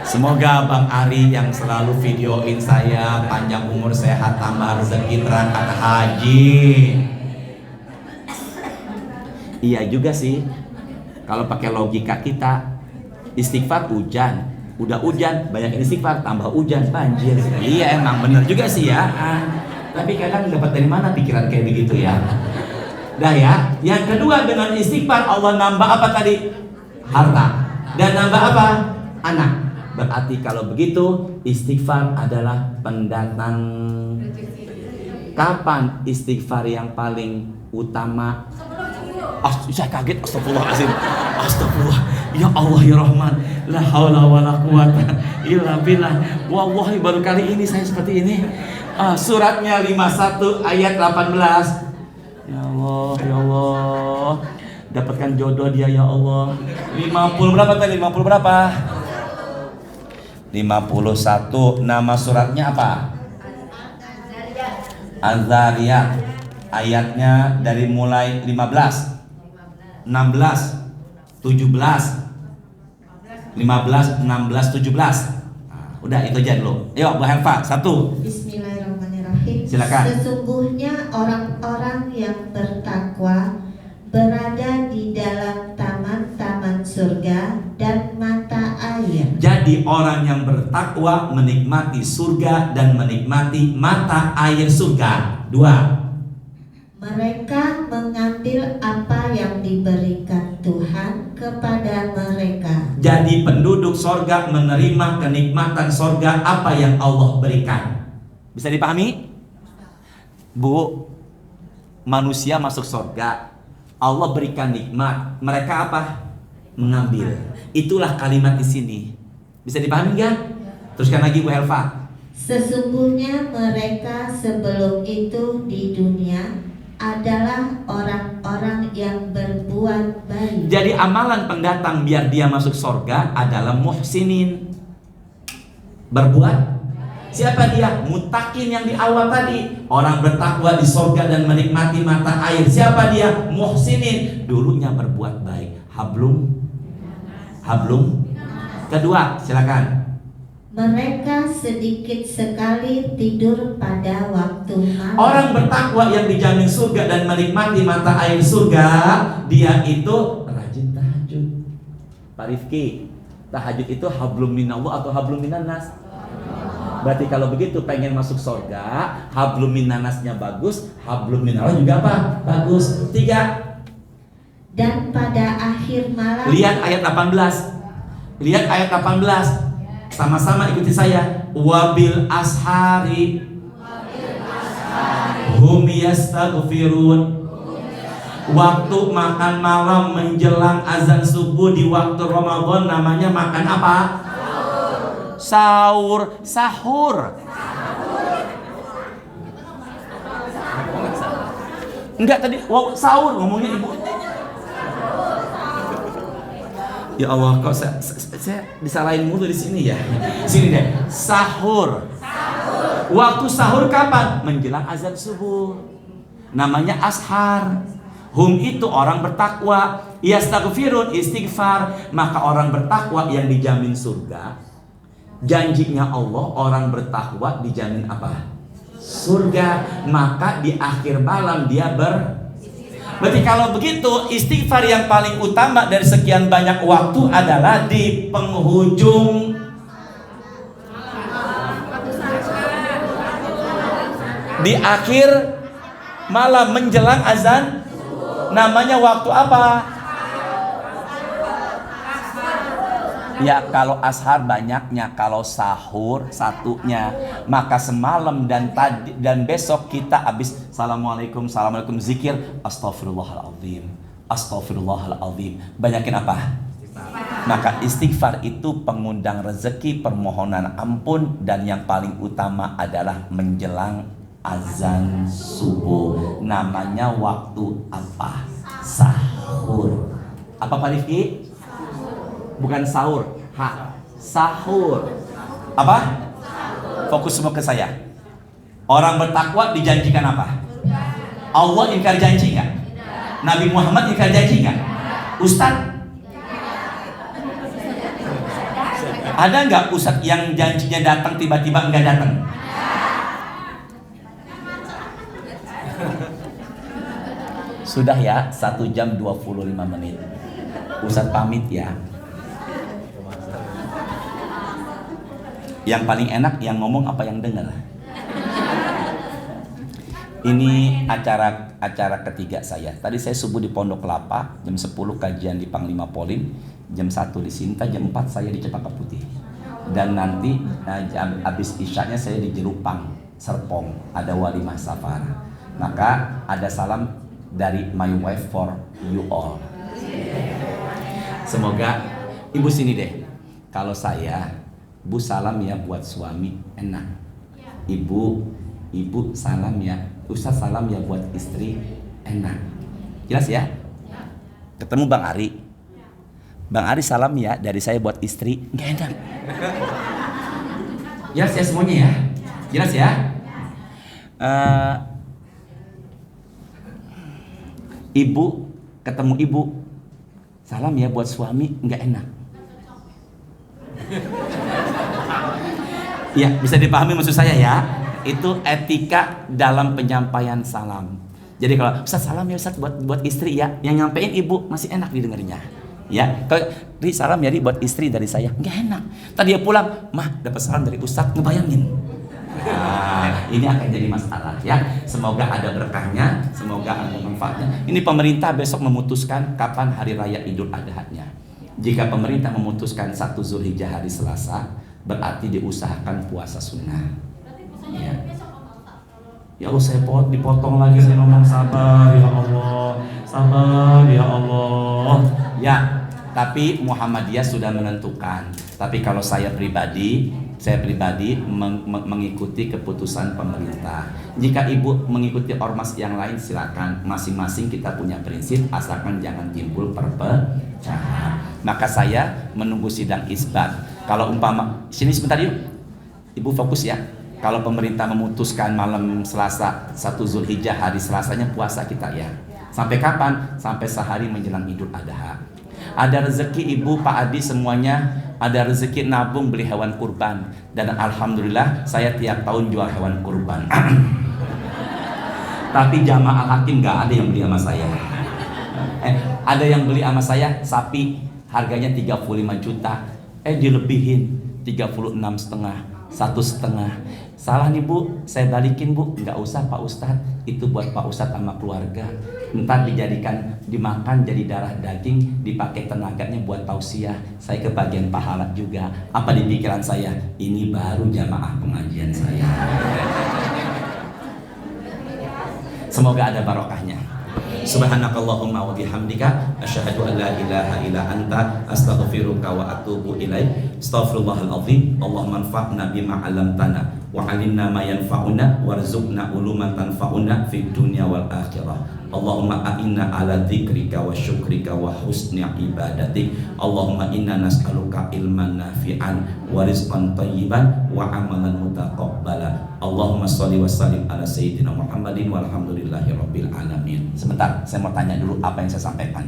Speaker 1: Semoga Bang Ari yang selalu videoin saya panjang umur, sehat, tambah rezeki, berangkat haji. Iya juga sih. Kalau pakai logika kita, istighfar hujan, udah hujan banyak istighfar, tambah hujan banjir. Iya emang bener juga sih ya. Tapi kadang dapat dari mana pikiran kayak begitu ya? Dah ya. Yang kedua, dengan istighfar Allah nambah apa tadi? Harta. Dan nambah apa? Anak. Berarti kalau begitu istighfar adalah pendatang. Kapan istighfar yang paling utama? Saya kaget, astagfirullahaladzim. Astagfirullah. Ya Allah ya Rahman. La haula wala quwata illa billah. Wallahi baru kali ini saya seperti ini. Suratnya 51 ayat 18. Ya Allah. Dapatkan jodoh dia ya Allah. 50 berapa tadi? 50 berapa? 51. Nama suratnya apa? Az-Zariyat. Ayatnya dari mulai 15, 16, 17, 15, 16, 17. Udah itu aja dulu. Yuk Bu Helva, 1.
Speaker 2: Bismillahirrahmanirrahim.
Speaker 1: Silakan.
Speaker 2: Sesungguhnya orang-orang yang bertakwa berada di dalam taman-taman surga dan mata air.
Speaker 1: Jadi orang yang bertakwa menikmati surga dan menikmati mata air surga. 2.
Speaker 2: Mereka mengambil apa yang diberikan Tuhan kepada mereka.
Speaker 1: Jadi penduduk sorga menerima kenikmatan sorga apa yang Allah berikan. Bisa dipahami? Bu, manusia masuk sorga, Allah berikan nikmat, mereka apa? Mengambil. Itulah kalimat di sini. Bisa dipahami kan? Teruskan lagi Bu Helva.
Speaker 2: Sesungguhnya mereka sebelum itu di dunia adalah orang-orang yang berbuat baik.
Speaker 1: Jadi amalan pendatang biar dia masuk sorga adalah muhsinin. Berbuat. Siapa dia? Mutakin yang di awal tadi. Orang bertakwa di sorga dan menikmati mata air. Siapa dia? Muhsinin. Dulunya berbuat baik. Hablum. Kedua, silakan.
Speaker 2: Mereka sedikit sekali tidur pada waktu malam.
Speaker 1: Orang bertakwa yang dijamin surga dan menikmati mata air surga, dia itu rajin tahajud. Pak Rifki, tahajud itu hablum minallah atau hablum minannas? Berarti kalau begitu pengen masuk surga, hablum minannasnya bagus, hablum minallah juga apa? Bagus. 3.
Speaker 2: Dan pada akhir malam.
Speaker 1: Lihat ayat 18. Lihat ayat 18. Sama-sama ikuti saya. Wabil ashari hum yastaghfirun. Waktu makan malam menjelang azan subuh di waktu Ramadan namanya makan apa? Sahur. Sahur. Enggak tadi wow, sahur ngomongnya ibu. Ya Allah, kok saya disalahin mulu di sini ya. Sini deh. Sahur. Waktu sahur kapan? Menjelang azan subuh. Namanya ashar. Hum itu orang bertakwa. Yastaghfirun, istighfar. Maka orang bertakwa yang dijamin surga. Janjinya Allah, orang bertakwa dijamin apa? Surga. Maka di akhir malam dia Berarti kalau begitu istighfar yang paling utama dari sekian banyak waktu adalah di penghujung di akhir malam menjelang azan. Namanya waktu apa? Ya kalau ashar banyaknya, kalau sahur satunya. Maka semalam dan tadi dan besok kita habis assalamualaikum zikir astaghfirullahaladzim, astaghfirullahaladzim. Banyakin apa? Maka istighfar itu pengundang rezeki, permohonan ampun, dan yang paling utama adalah menjelang azan subuh. Namanya waktu apa? Sahur. Apa Pak Rifki? Bukan sahur, sahur. Apa? Fokus semua ke saya. Orang bertakwa dijanjikan apa? Allah ingkar janji nggak? Nabi Muhammad ingkar janji nggak? Ustadz? Ada nggak ustadz yang janjinya datang tiba-tiba nggak datang? Sudah ya, 1 jam 25 menit. Ustadz pamit ya. Yang paling enak yang ngomong apa yang dengar. Ini acara ketiga saya. Tadi saya subuh di Pondok Kelapa, jam 10 kajian di Panglima Polim, jam 1 di Sinta, jam 4 saya di Cempaka Putih. Dan nanti habis isyanya saya di Jerupang, Serpong, ada walimah safar. Maka ada salam dari my wife for you all. Semoga ibu sini deh. Kalau saya Bu salam ya buat suami, enak. Ibu salam ya, Ustaz salam ya buat istri, enak. Jelas ya? Ketemu Bang Ari. Bang Ari salam ya dari saya buat istri, nggak enak. Jelas ya semuanya ya? Jelas ya? Ibu ketemu ibu, salam ya buat suami, nggak enak. Ya, bisa dipahami maksud saya ya. Itu etika dalam penyampaian salam. Jadi kalau Ustaz salam ya Ustaz buat istri ya, yang nyampein ibu masih enak didengarnya. Ya, kalau salam ya buat istri dari saya, nggak enak. Tadi dia pulang, mah dapat salam dari Ustaz, ngebayangin. Nah, ini akan jadi masalah ya. Semoga ada berkahnya, semoga ada manfaatnya. Ini pemerintah besok memutuskan kapan hari raya Idul Adha-nya. Jika pemerintah memutuskan 1 Zulhijjah hari Selasa, berarti diusahakan puasa sunnah. Ya. Ya Allah, saya dipotong lagi, saya ngomong sabar ya Allah, sabar ya Allah. Ya, tapi Muhammadiyah sudah menentukan. Tapi kalau saya pribadi mengikuti keputusan pemerintah. Jika ibu mengikuti ormas yang lain silakan. Masing-masing kita punya prinsip, asalkan jangan timbul perpecahan. Maka saya menunggu sidang isbat. Kalau umpama sini sebentar yuk, ibu fokus ya. Kalau pemerintah memutuskan malam Selasa 1 Zulhijjah hari Selasanya puasa kita ya. Sampai kapan? Sampai sehari menjelang Idul Adha. Ada rezeki ibu, Pak Adi semuanya ada rezeki nabung beli hewan kurban, dan alhamdulillah saya tiap tahun jual hewan kurban. Tapi jamaah hakim nggak ada yang beli sama saya. Ada yang beli sama saya sapi harganya 35 juta, dilebihin 36,5, 1,5. Salah nih Bu, saya balikin Bu. Nggak usah Pak Ustadz, itu buat Pak Ustadz sama keluarga. Ntar dijadikan, dimakan jadi darah daging, dipakai tenaganya buat tausiah. Saya kebagian pahala juga. Apa di pikiran saya? Ini baru jamaah pengajian saya. Semoga ada barokahnya. Subhanakallahumma wa bihamdika asyhadu an la ilaha illa anta astaghfiruka wa atubu ilaik. Astaghfirullahal azim. Allahumma anfa'na bima 'allamtana wa 'allimna ma yanfa'una warzuqna uluman tanfa'una fid dunya wal akhirah. Allahumma a'inna ala dzikrika wa syukrika wa husni ibadatik. Allahumma inna nas'aluka ilman nafi'an wa rizqan thayyiban wa amalan mutaqabbala. Allahumma sholli wa sallim ala sayyidina Muhammadin walhamdulillahi rabbil alamin. Sebentar, saya mau tanya dulu apa yang saya sampaikan.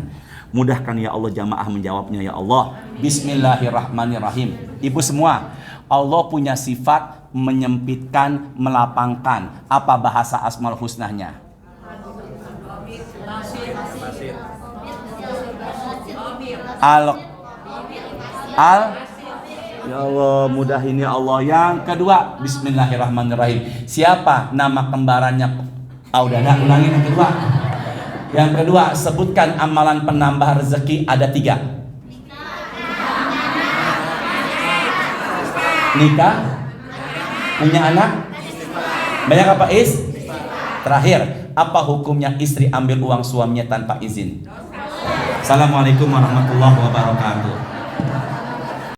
Speaker 1: Mudahkan ya Allah jamaah menjawabnya ya Allah. Bismillahirrahmanirrahim. Ibu semua, Allah punya sifat menyempitkan, melapangkan. Apa bahasa Asmaul Husnanya? Ya Allah, mudahin ya Allah. Yang kedua, bismillahirrahmanirrahim. Siapa nama kembarannya? Udah ada, ulangin yang kedua. Yang kedua, sebutkan amalan penambah rezeki ada 3. Nikah, punya anak, banyak apa Terakhir, apa hukumnya istri ambil uang suaminya tanpa izin? Assalamualaikum warahmatullahi wabarakatuh.